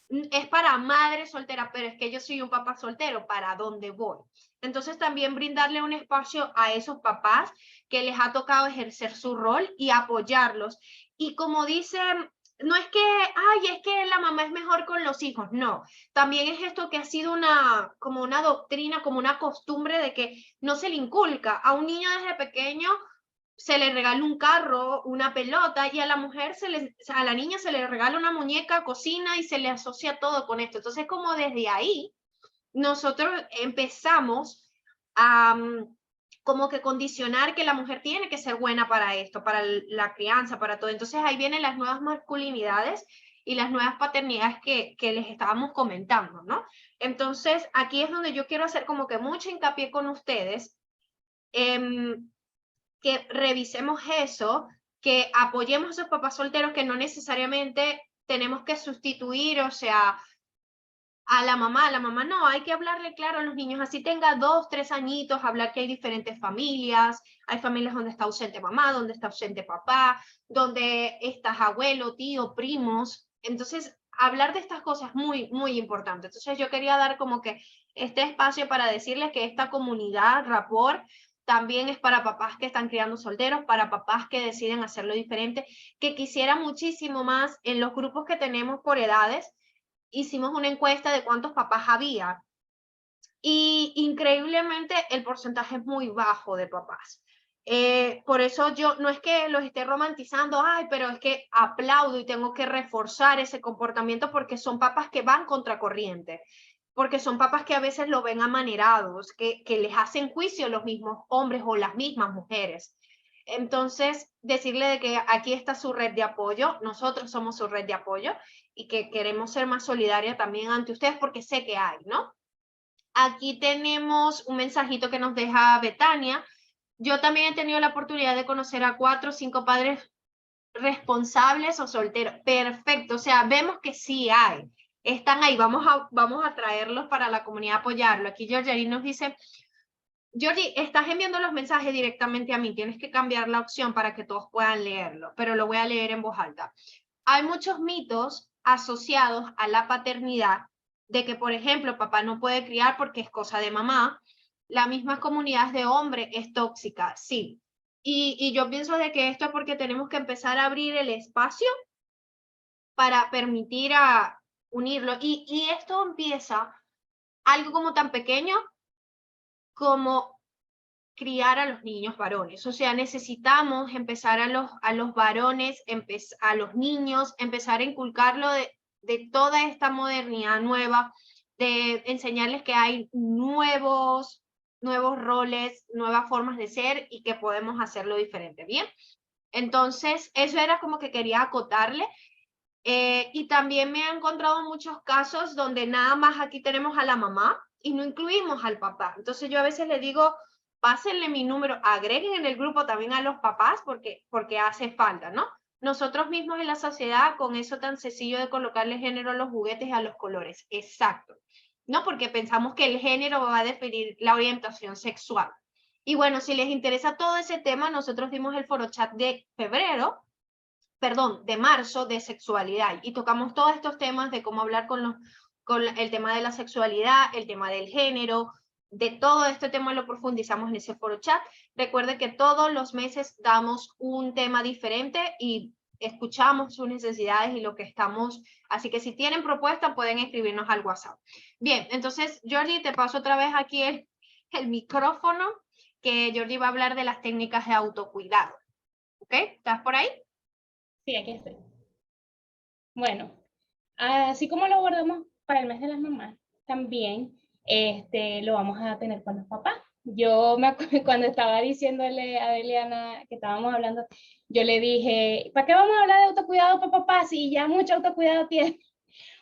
es para madres solteras, pero es que yo soy un papá soltero, ¿para dónde voy? Entonces también brindarle un espacio a esos papás que les ha tocado ejercer su rol y apoyarlos. Y como dicen, no es que, ay, es que la mamá es mejor con los hijos, no. También es esto que ha sido como una doctrina, como una costumbre de que no se le inculca a un niño desde pequeño. Se le regala un carro, una pelota, y a la mujer, a la niña se le regala una muñeca, cocina, y se le asocia todo con esto. Entonces, como desde ahí, nosotros empezamos a como que condicionar que la mujer tiene que ser buena para esto, para la crianza, para todo. Entonces, ahí vienen las nuevas masculinidades y las nuevas paternidades que les estábamos comentando, ¿no? Entonces, aquí es donde yo quiero hacer como que mucho hincapié con ustedes, que revisemos eso, que apoyemos a esos papás solteros, que no necesariamente tenemos que sustituir, o sea, a la mamá no, hay que hablarle claro a los niños, así tenga 2, 3 añitos, hablar que hay diferentes familias, hay familias donde está ausente mamá, donde está ausente papá, donde estás abuelo, tío, primos. Entonces, hablar de estas cosas es muy, muy importante. Entonces, yo quería dar como que este espacio para decirles que esta comunidad, Rapport, también es para papás que están criando solteros, para papás que deciden hacerlo diferente, que quisiera muchísimo más en los grupos que tenemos por edades. Hicimos una encuesta de cuántos papás había y increíblemente el porcentaje es muy bajo de papás. Por eso yo no es que los esté romantizando, ay, pero es que aplaudo y tengo que reforzar ese comportamiento porque son papás que van contracorriente, porque son papás que a veces lo ven amanerados, que les hacen juicio los mismos hombres o las mismas mujeres. Entonces, decirle de que aquí está su red de apoyo, nosotros somos su red de apoyo y que queremos ser más solidaria también ante ustedes porque sé que hay, ¿no? Aquí tenemos un mensajito que nos deja Betania. Yo también he tenido la oportunidad de conocer a 4 o 5 padres responsables o solteros. Perfecto, o sea, vemos que sí hay. Están ahí, vamos a traerlos para la comunidad, apoyarlo. Aquí Georgie nos dice, Georgie, estás enviando los mensajes directamente a mí, tienes que cambiar la opción para que todos puedan leerlo, pero lo voy a leer en voz alta. Hay muchos mitos asociados a la paternidad, de que, por ejemplo, papá no puede criar porque es cosa de mamá. La misma comunidad de hombres es tóxica, sí. Y yo pienso de que esto es porque tenemos que empezar a abrir el espacio para permitir a unirlo. Y esto empieza algo como tan pequeño como criar a los niños varones. O sea, necesitamos empezar a los varones, a los niños, empezar a inculcarlo de toda esta modernidad nueva, de enseñarles que hay nuevos roles, nuevas formas de ser y que podemos hacerlo diferente. Bien, entonces eso era como que quería acotarle. Y también me he encontrado muchos casos donde nada más aquí tenemos a la mamá y no incluimos al papá. Entonces yo a veces le digo, pásenle mi número, agreguen en el grupo también a los papás porque hace falta, ¿no? Nosotros mismos en la sociedad, con eso tan sencillo de colocarle género a los juguetes y a los colores. Exacto. ¿No? Porque pensamos que el género va a definir la orientación sexual. Y bueno, si les interesa todo ese tema, nosotros dimos el foro chat de febrero, perdón, de marzo, de sexualidad, y tocamos todos estos temas de cómo hablar con el tema de la sexualidad, el tema del género, de todo este tema lo profundizamos en ese foro chat. Recuerde que todos los meses damos un tema diferente y escuchamos sus necesidades y lo que estamos, así que si tienen propuesta pueden escribirnos al WhatsApp. Bien, entonces Georgie, te paso otra vez aquí el micrófono, que Georgie va a hablar de las técnicas de autocuidado. ¿Ok? ¿Estás por ahí? Sí, aquí estoy. Bueno, así como lo guardamos para el mes de las mamás, también lo vamos a tener con los papás. Yo me acuerdo cuando estaba diciéndole a Eliana que estábamos hablando, yo le dije, ¿para qué vamos a hablar de autocuidado para papá si ya mucho autocuidado tiene?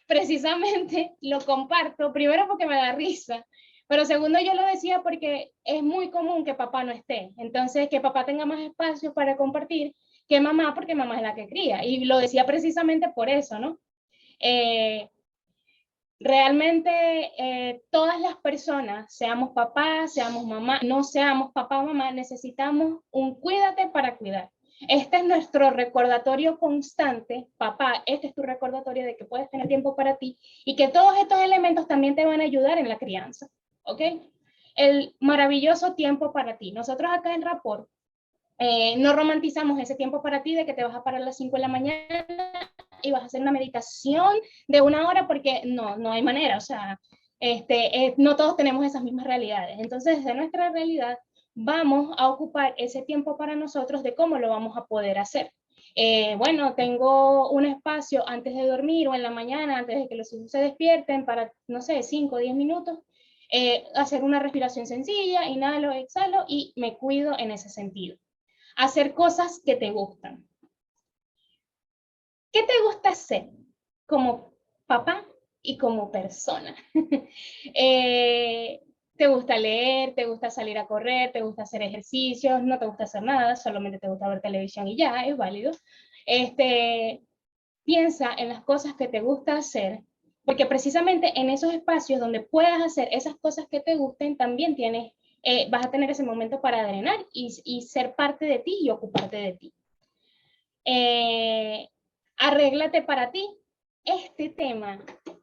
Precisamente lo comparto, primero porque me da risa, pero segundo yo lo decía porque es muy común que papá no esté. Entonces, que papá tenga más espacio para compartir que mamá, porque mamá es la que cría. Y lo decía precisamente por eso, ¿no? Eh, Realmente todas las personas, seamos papá, seamos mamá, no seamos papá o mamá, necesitamos un cuídate para cuidar. Este es nuestro recordatorio constante, papá, este es tu recordatorio de que puedes tener tiempo para ti y que todos estos elementos también te van a ayudar en la crianza, ¿ok? El maravilloso tiempo para ti. Nosotros acá en Rapport no romantizamos ese tiempo para ti de que te vas a parar a las 5 de la mañana y vas a hacer una meditación de 1 hora porque no hay manera, o sea, no todos tenemos esas mismas realidades. Entonces, desde nuestra realidad, vamos a ocupar ese tiempo para nosotros de cómo lo vamos a poder hacer. Bueno, tengo un espacio antes de dormir o en la mañana, antes de que los hijos se despierten, para, no sé, 5 o 10 minutos, hacer una respiración sencilla, inhalo, exhalo y me cuido en ese sentido. Hacer cosas que te gustan. ¿Qué te gusta hacer como papá y como persona? ¿Te gusta leer? ¿Te gusta salir a correr? ¿Te gusta hacer ejercicios? ¿No te gusta hacer nada? Solamente te gusta ver televisión y ya, es válido. Piensa en las cosas que te gusta hacer, porque precisamente en esos espacios donde puedas hacer esas cosas que te gusten, también vas a tener ese momento para drenar y ser parte de ti y ocuparte de ti. Arréglate para ti. Este tema,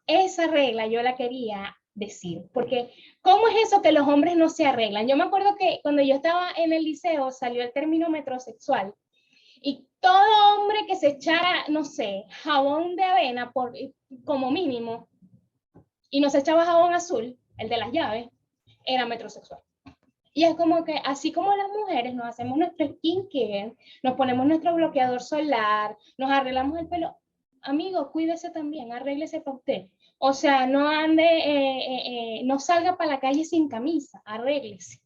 esa regla yo la quería decir, porque ¿cómo es eso que los hombres no se arreglan? Yo me acuerdo que cuando yo estaba en el liceo salió el término metrosexual y todo hombre que se echara, no sé, jabón de avena como mínimo y no se echaba jabón azul, el de las llaves, era metrosexual. Y es como que así como las mujeres nos hacemos nuestro skincare, nos ponemos nuestro bloqueador solar, nos arreglamos el pelo, amigo, cuídese también, arréglese para usted. O sea, no ande, no salga para la calle sin camisa, arréglese.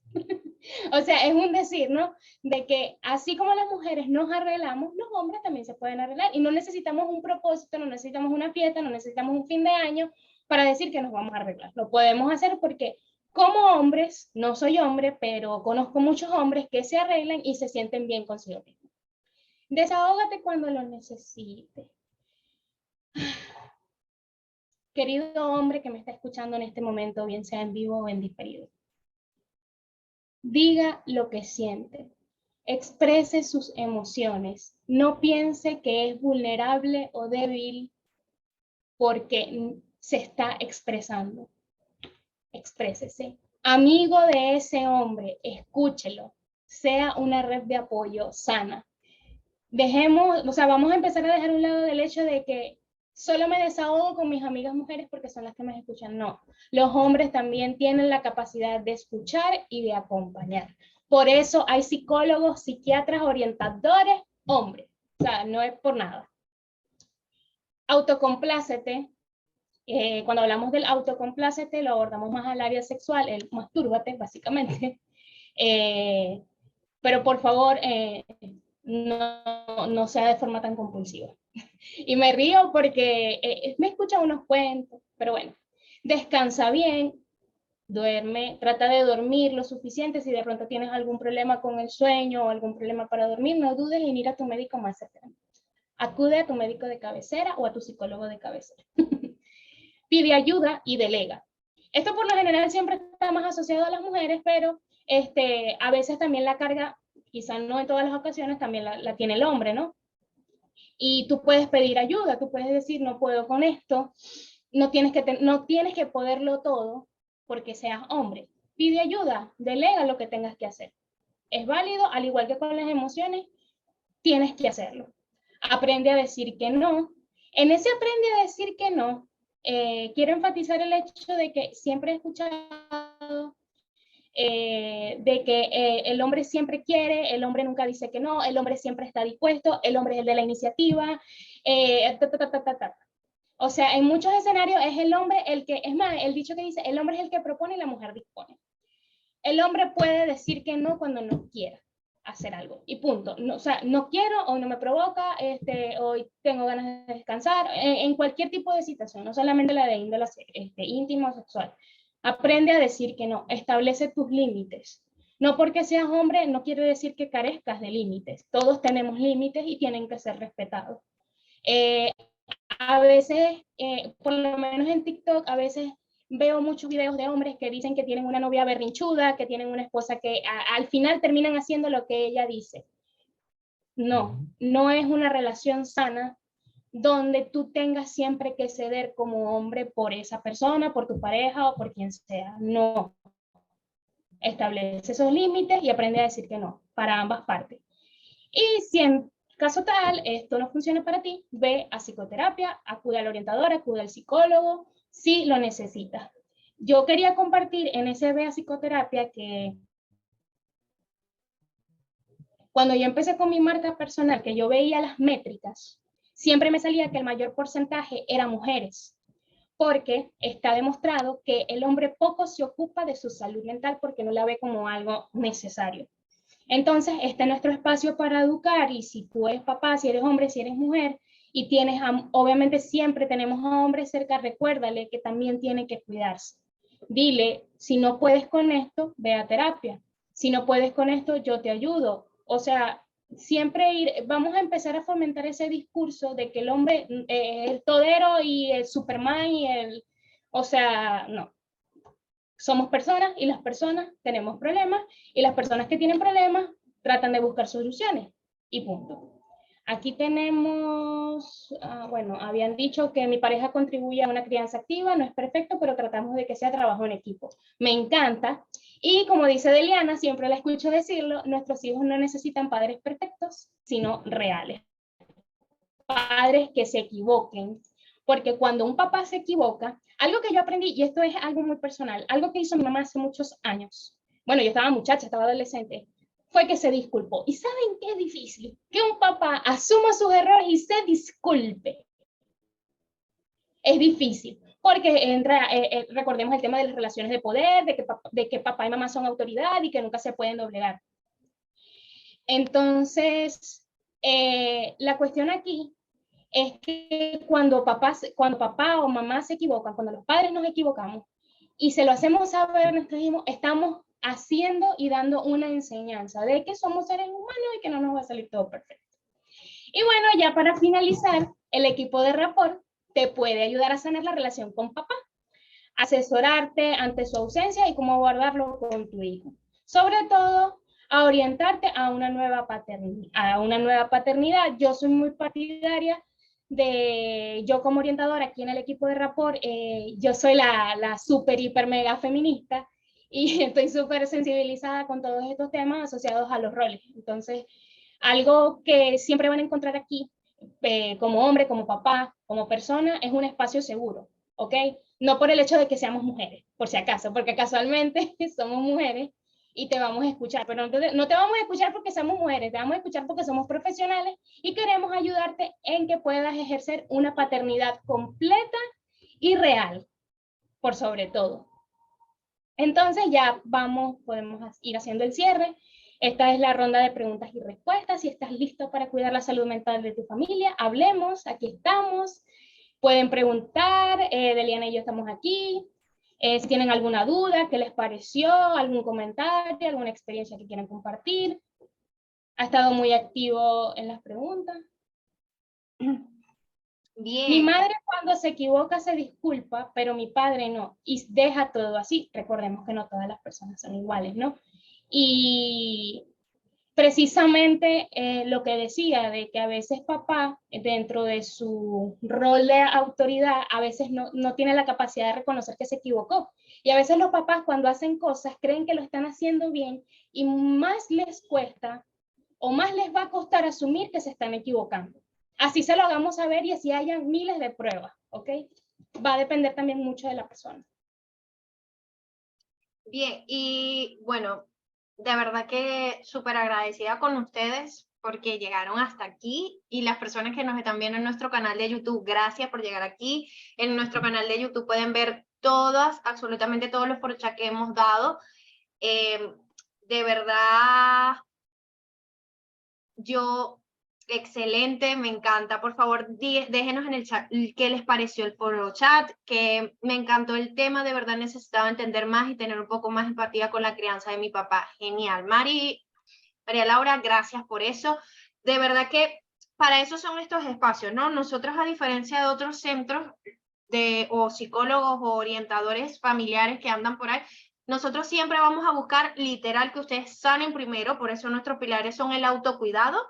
O sea, es un decir, ¿no? De que así como las mujeres nos arreglamos, los hombres también se pueden arreglar. Y no necesitamos un propósito, no necesitamos una fiesta, no necesitamos un fin de año para decir que nos vamos a arreglar. Lo podemos hacer porque como hombres, no soy hombre, pero conozco muchos hombres que se arreglan y se sienten bien consigo mismos. Desahógate cuando lo necesites. Querido hombre que me está escuchando en este momento, bien sea en vivo o en diferido, diga lo que siente, exprese sus emociones, no piense que es vulnerable o débil porque se está expresando. Exprésese. Amigo de ese hombre, escúchelo, sea una red de apoyo sana. Dejemos, o sea, vamos a empezar a dejar un lado del hecho de que solo me desahogo con mis amigas mujeres porque son las que me escuchan. No, los hombres también tienen la capacidad de escuchar y de acompañar. Por eso hay psicólogos, psiquiatras, orientadores, hombres. O sea, no es por nada. Autocomplácete. Cuando hablamos del autocomplácete, lo abordamos más al área sexual, el mastúrbate, básicamente. Pero por favor, no sea de forma tan compulsiva. Y me río porque me escuchan unos cuentos, pero bueno, descansa bien, duerme, trata de dormir lo suficiente. Si de pronto tienes algún problema con el sueño o algún problema para dormir, no dudes en ir a tu médico más cercano. Acude a tu médico de cabecera o a tu psicólogo de cabecera. Pide ayuda y delega. Esto por lo general siempre está más asociado a las mujeres, pero a veces también la carga, quizás no en todas las ocasiones, también la tiene el hombre, ¿no? Y tú puedes pedir ayuda, tú puedes decir, no puedo con esto, no tienes que poderlo todo porque seas hombre. Pide ayuda, delega lo que tengas que hacer. Es válido, al igual que con las emociones, tienes que hacerlo. aprende a decir que no. En ese aprende a decir que no, quiero enfatizar el hecho de que siempre he escuchado de que el hombre siempre quiere, el hombre nunca dice que no, el hombre siempre está dispuesto, el hombre es el de la iniciativa, ta, ta, ta, ta, ta. O sea, en muchos escenarios es el hombre el que, es más, el dicho que dice, el hombre es el que propone y la mujer dispone. El hombre puede decir que no cuando no quiera hacer algo y punto. No, o sea, no quiero o no me provoca, hoy tengo ganas de descansar, en cualquier tipo de situación, no solamente la de índole íntimo o sexual. Aprende a decir que no, establece tus límites. No porque seas hombre no quiere decir que carezcas de límites. Todos tenemos límites y tienen que ser respetados. A veces, por lo menos en TikTok, a veces veo muchos videos de hombres que dicen que tienen una novia berrinchuda, que tienen una esposa que al final terminan haciendo lo que ella dice. No, no es una relación sana donde tú tengas siempre que ceder como hombre por esa persona, por tu pareja o por quien sea. No. Establece esos límites y aprende a decir que no, para ambas partes. Y si en caso tal esto no funciona para ti, ve a psicoterapia, acude al orientador, acude al psicólogo, si lo necesitas. Yo quería compartir en ese ve a psicoterapia que cuando yo empecé con mi marca personal, que yo veía las métricas, siempre me salía que el mayor porcentaje eran mujeres, porque está demostrado que el hombre poco se ocupa de su salud mental porque no la ve como algo necesario. Entonces, este es nuestro espacio para educar y si tú eres papá, si eres hombre, si eres mujer y tienes, obviamente siempre tenemos a hombres cerca, recuérdale que también tiene que cuidarse. Dile, si no puedes con esto, ve a terapia. Si no puedes con esto, yo te ayudo. O sea, siempre vamos a empezar a fomentar ese discurso de que el hombre es el todero y el Superman y o sea, no. Somos personas y las personas tenemos problemas y las personas que tienen problemas tratan de buscar soluciones y punto. Aquí tenemos, bueno, habían dicho que mi pareja contribuye a una crianza activa, no es perfecto, pero tratamos de que sea trabajo en equipo. Me encanta. Y como dice Deliana, siempre la escucho decirlo, nuestros hijos no necesitan padres perfectos, sino reales. Padres que se equivoquen, porque cuando un papá se equivoca, algo que yo aprendí, y esto es algo muy personal, algo que hizo mi mamá hace muchos años, bueno, yo estaba muchacha, estaba adolescente, fue que se disculpó. ¿Y saben qué es difícil? Que un papá asuma sus errores y se disculpe. Es difícil, porque entra, recordemos el tema de las relaciones de poder, de que papá y mamá son autoridad y que nunca se pueden doblegar. Entonces, la cuestión aquí es que cuando papá o mamá se equivocan, cuando los padres nos equivocamos y se lo hacemos saber a nuestros hijos, estamos haciendo y dando una enseñanza de que somos seres humanos y que no nos va a salir todo perfecto. Y bueno, ya para finalizar, el equipo de Rapport te puede ayudar a sanar la relación con papá, asesorarte ante su ausencia y cómo guardarlo con tu hijo. Sobre todo, a orientarte a una nueva paternidad. Yo soy muy partidaria yo como orientadora aquí en el equipo de Rapport, yo soy la super, hiper, mega feminista y estoy súper sensibilizada con todos estos temas asociados a los roles. Entonces, algo que siempre van a encontrar aquí, como hombre, como papá, como persona, es un espacio seguro, ¿ok? No por el hecho de que seamos mujeres, por si acaso, porque casualmente somos mujeres y te vamos a escuchar, pero no te vamos a escuchar porque somos mujeres, te vamos a escuchar porque somos profesionales y queremos ayudarte en que puedas ejercer una paternidad completa y real, por sobre todo. Entonces ya podemos ir haciendo el cierre. Esta es la ronda de preguntas y respuestas. Si estás listo para cuidar la salud mental de tu familia, hablemos, aquí estamos. Pueden preguntar, Deliana y yo estamos aquí. Si tienen alguna duda, qué les pareció, algún comentario, alguna experiencia que quieran compartir. Ha estado muy activo en las preguntas. Bien. Mi madre cuando se equivoca se disculpa, pero mi padre no, y deja todo así. Recordemos que no todas las personas son iguales, ¿no? Y precisamente lo que decía de que a veces papá, dentro de su rol de autoridad, a veces no tiene la capacidad de reconocer que se equivocó. Y a veces los papás cuando hacen cosas creen que lo están haciendo bien y más les cuesta o más les va a costar asumir que se están equivocando. así se lo hagamos saber y así hayan miles de pruebas, ¿ok? Va a depender también mucho de la persona. Bien, y bueno, de verdad que súper agradecida con ustedes porque llegaron hasta aquí y las personas que nos están viendo en nuestro canal de YouTube, gracias por llegar aquí. En nuestro canal de YouTube pueden ver todas, absolutamente todos los forochats que hemos dado. De verdad, yo, excelente, me encanta. Por favor, déjenos en el chat qué les pareció el foro chat, que me encantó el tema, de verdad necesitaba entender más y tener un poco más empatía con la crianza de mi papá. Genial. María Laura, gracias por eso. De verdad que para eso son estos espacios, ¿no? Nosotros, a diferencia de otros centros o psicólogos o orientadores familiares que andan por ahí, nosotros siempre vamos a buscar literal que ustedes sanen primero, por eso nuestros pilares son el autocuidado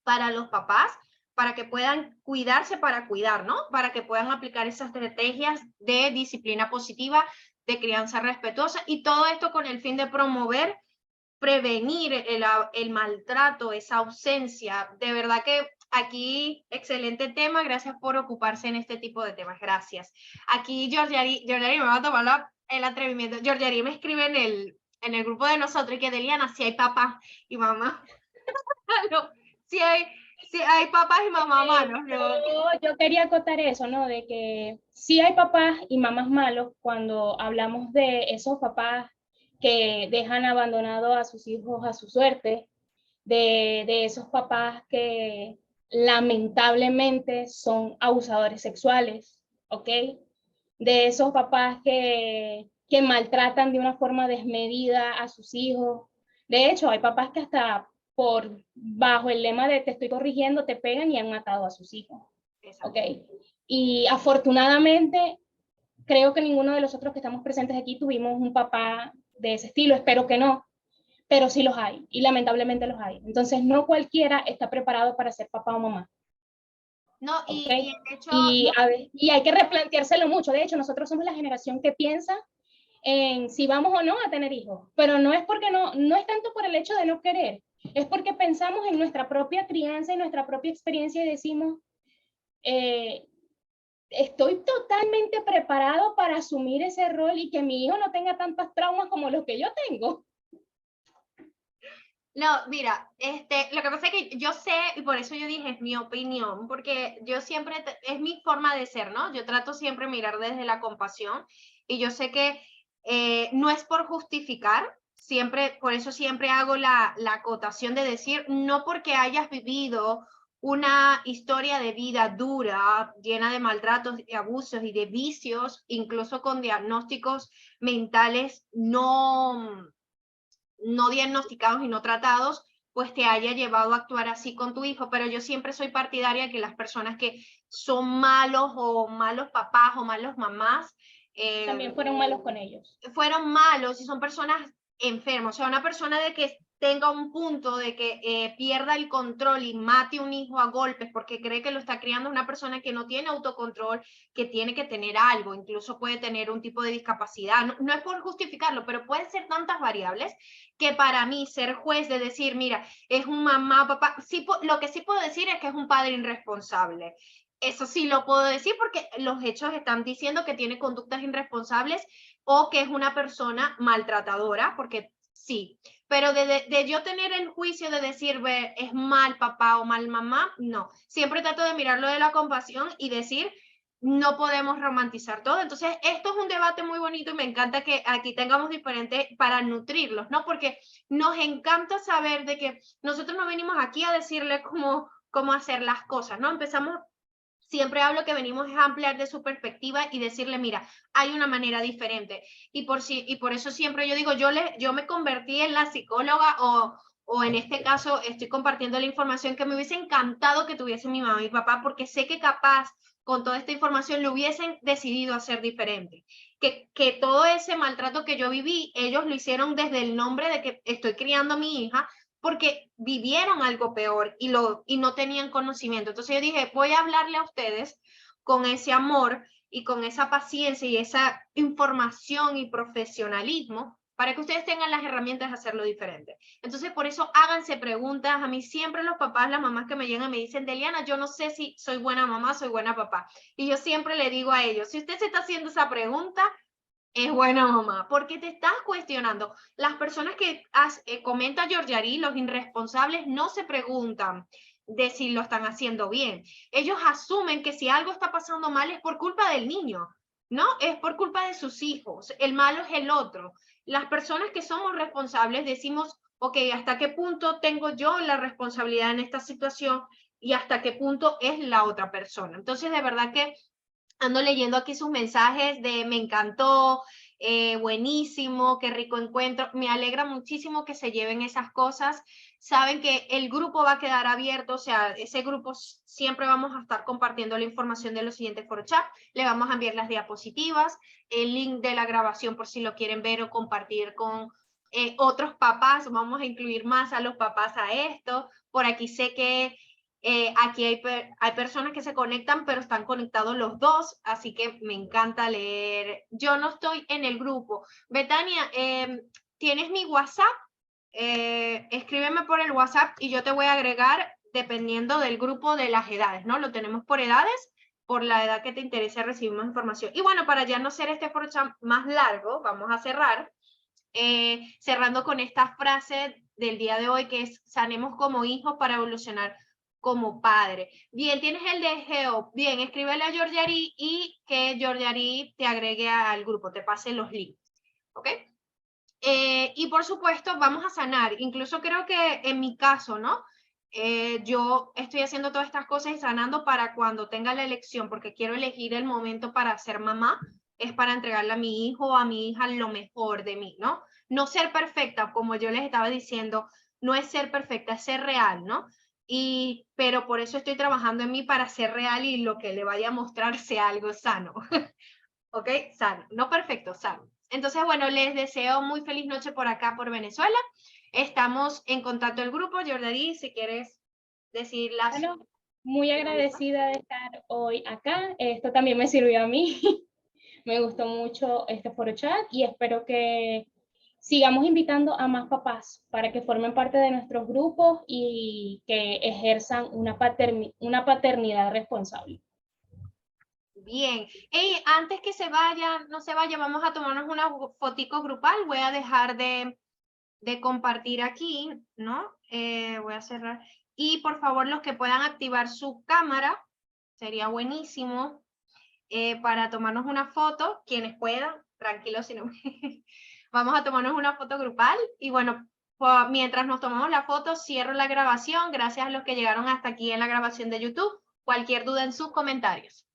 para los papás, para que puedan cuidarse para cuidar, ¿no? Para que puedan aplicar esas estrategias de disciplina positiva, de crianza respetuosa y todo esto con el fin de promover, prevenir el maltrato, esa ausencia. De verdad que aquí, excelente tema, gracias por ocuparse en este tipo de temas, gracias. Aquí Georgiari me va a tomar el atrevimiento. Georgiari me escribe en el grupo de nosotros que Deliana, si hay papá y mamá. No, si hay papás y mamá malos, ¿no? Yo quería acotar eso, ¿no? De que sí hay papás y mamás malos cuando hablamos de esos papás que dejan abandonado a sus hijos a su suerte, de esos papás que lamentablemente son abusadores sexuales, ¿ok? De esos papás que maltratan de una forma desmedida a sus hijos. De hecho, hay papás que hasta bajo el lema de te estoy corrigiendo, te pegan y han matado a sus hijos. ¿Ok? Y afortunadamente, creo que ninguno de los otros que estamos presentes aquí tuvimos un papá de ese estilo, espero que no, pero sí los hay, y lamentablemente los hay. Entonces, no cualquiera está preparado para ser papá o mamá. No, ¿Okay? de hecho, y hay que replanteárselo mucho. De hecho, nosotros somos la generación que piensa en si vamos o no a tener hijos, pero no es porque no es tanto por el hecho de no querer, es porque pensamos en nuestra propia crianza y nuestra propia experiencia y decimos, estoy totalmente preparado para asumir ese rol y que mi hijo no tenga tantos traumas como los que yo tengo. no, mira, lo que pasa es que yo sé, y por eso yo dije, es mi opinión, porque yo siempre, es mi forma de ser, ¿no? Yo trato siempre de mirar desde la compasión, y yo sé que no es por justificar, siempre, por eso siempre hago la acotación de decir, no porque hayas vivido una historia de vida dura, llena de maltratos, de abusos y de vicios, incluso con diagnósticos mentales no diagnosticados y no tratados, pues te haya llevado a actuar así con tu hijo. Pero yo siempre soy partidaria de que las personas que son malos o malos papás o malos mamás, también fueron malos con ellos. Fueron malos y son personas enfermas. O sea, una persona de que tenga un punto de que pierda el control y mate a un hijo a golpes porque cree que lo está criando una persona que no tiene autocontrol, que tiene que tener algo, incluso puede tener un tipo de discapacidad. No es por justificarlo, pero pueden ser tantas variables que para mí ser juez de decir, mira, es un mamá, papá, sí, lo que sí puedo decir es que es un padre irresponsable. Eso sí lo puedo decir porque los hechos están diciendo que tiene conductas irresponsables o que es una persona maltratadora, porque sí, pero de yo tener el juicio de decir es mal papá o mal mamá, no. Siempre trato de mirarlo de la compasión y decir, no podemos romantizar todo. Entonces, esto es un debate muy bonito y me encanta que aquí tengamos diferentes para nutrirlos, ¿no? Porque nos encanta saber de que nosotros no venimos aquí a decirle cómo hacer las cosas, ¿no? Siempre hablo que venimos a ampliar de su perspectiva y decirle, mira, hay una manera diferente. Y por eso siempre yo digo, yo me convertí en la psicóloga o en este caso estoy compartiendo la información que me hubiese encantado que tuviese mi mamá y mi papá, porque sé que capaz con toda esta información lo hubiesen decidido hacer diferente. Que todo ese maltrato que yo viví, ellos lo hicieron desde el nombre de que estoy criando a mi hija, porque vivieron algo peor y no tenían conocimiento. Entonces yo dije, voy a hablarle a ustedes con ese amor y con esa paciencia y esa información y profesionalismo para que ustedes tengan las herramientas de hacerlo diferente. Entonces, por eso háganse preguntas. A mí siempre los papás, las mamás que me llegan me dicen, Deliana, yo no sé si soy buena mamá, soy buena papá. Y yo siempre le digo a ellos, si usted se está haciendo esa pregunta, es buena mamá, porque te estás cuestionando. Las personas que comenta Georgiari, los irresponsables, no se preguntan de si lo están haciendo bien. Ellos asumen que si algo está pasando mal es por culpa del niño, ¿no? Es por culpa de sus hijos. El malo es el otro. Las personas que somos responsables decimos, ok, ¿hasta qué punto tengo yo la responsabilidad en esta situación y hasta qué punto es la otra persona? Entonces, de verdad que ando leyendo aquí sus mensajes de me encantó, buenísimo, qué rico encuentro. Me alegra muchísimo que se lleven esas cosas. Saben que el grupo va a quedar abierto, o sea, ese grupo siempre vamos a estar compartiendo la información de los siguientes foro chat. Le vamos a enviar las diapositivas, el link de la grabación por si lo quieren ver o compartir con otros papás. Vamos a incluir más a los papás a esto. Por aquí sé que aquí hay personas que se conectan, pero están conectados los dos, así que me encanta leer. Yo no estoy en el grupo. Betania, ¿tienes mi WhatsApp? Escríbeme por el WhatsApp y yo te voy a agregar dependiendo del grupo de las edades, ¿no? Lo tenemos por edades, por la edad que te interese recibir más información. Y bueno, para ya no ser este foro chat más largo, vamos a cerrar, cerrando con esta frase del día de hoy, que es sanemos como hijos para evolucionar como padre. Bien, tienes el de Geo. Bien, escríbele a Georgiari y que Georgiari te agregue al grupo, te pase los links. ¿Ok? Y por supuesto, vamos a sanar. Incluso creo que en mi caso, ¿no? Yo estoy haciendo todas estas cosas y sanando para cuando tenga la elección, porque quiero elegir el momento para ser mamá, es para entregarle a mi hijo o a mi hija lo mejor de mí, ¿no? No ser perfecta, como yo les estaba diciendo, no es ser perfecta, es ser real, ¿no? Pero por eso estoy trabajando en mí para ser real y lo que le vaya a mostrar sea algo sano. ¿Ok? Sano, no perfecto, sano. Entonces, bueno, les deseo muy feliz noche por acá, por Venezuela. Estamos en contacto el grupo. Jordani, si quieres decir las... Bueno, muy agradecida de estar hoy acá. Esto también me sirvió a mí. Me gustó mucho este foro chat y espero que sigamos invitando a más papás para que formen parte de nuestros grupos y que ejerzan una paternidad responsable. Bien. Hey, antes que se vaya, no se vaya, vamos a tomarnos una fotico grupal. Voy a dejar de compartir aquí, ¿no? Voy a cerrar. Y por favor, los que puedan activar su cámara, sería buenísimo para tomarnos una foto. Quienes puedan, tranquilos, si no. Vamos a tomarnos una foto grupal. Y bueno, mientras nos tomamos la foto, cierro la grabación. Gracias a los que llegaron hasta aquí en la grabación de YouTube. Cualquier duda en sus comentarios.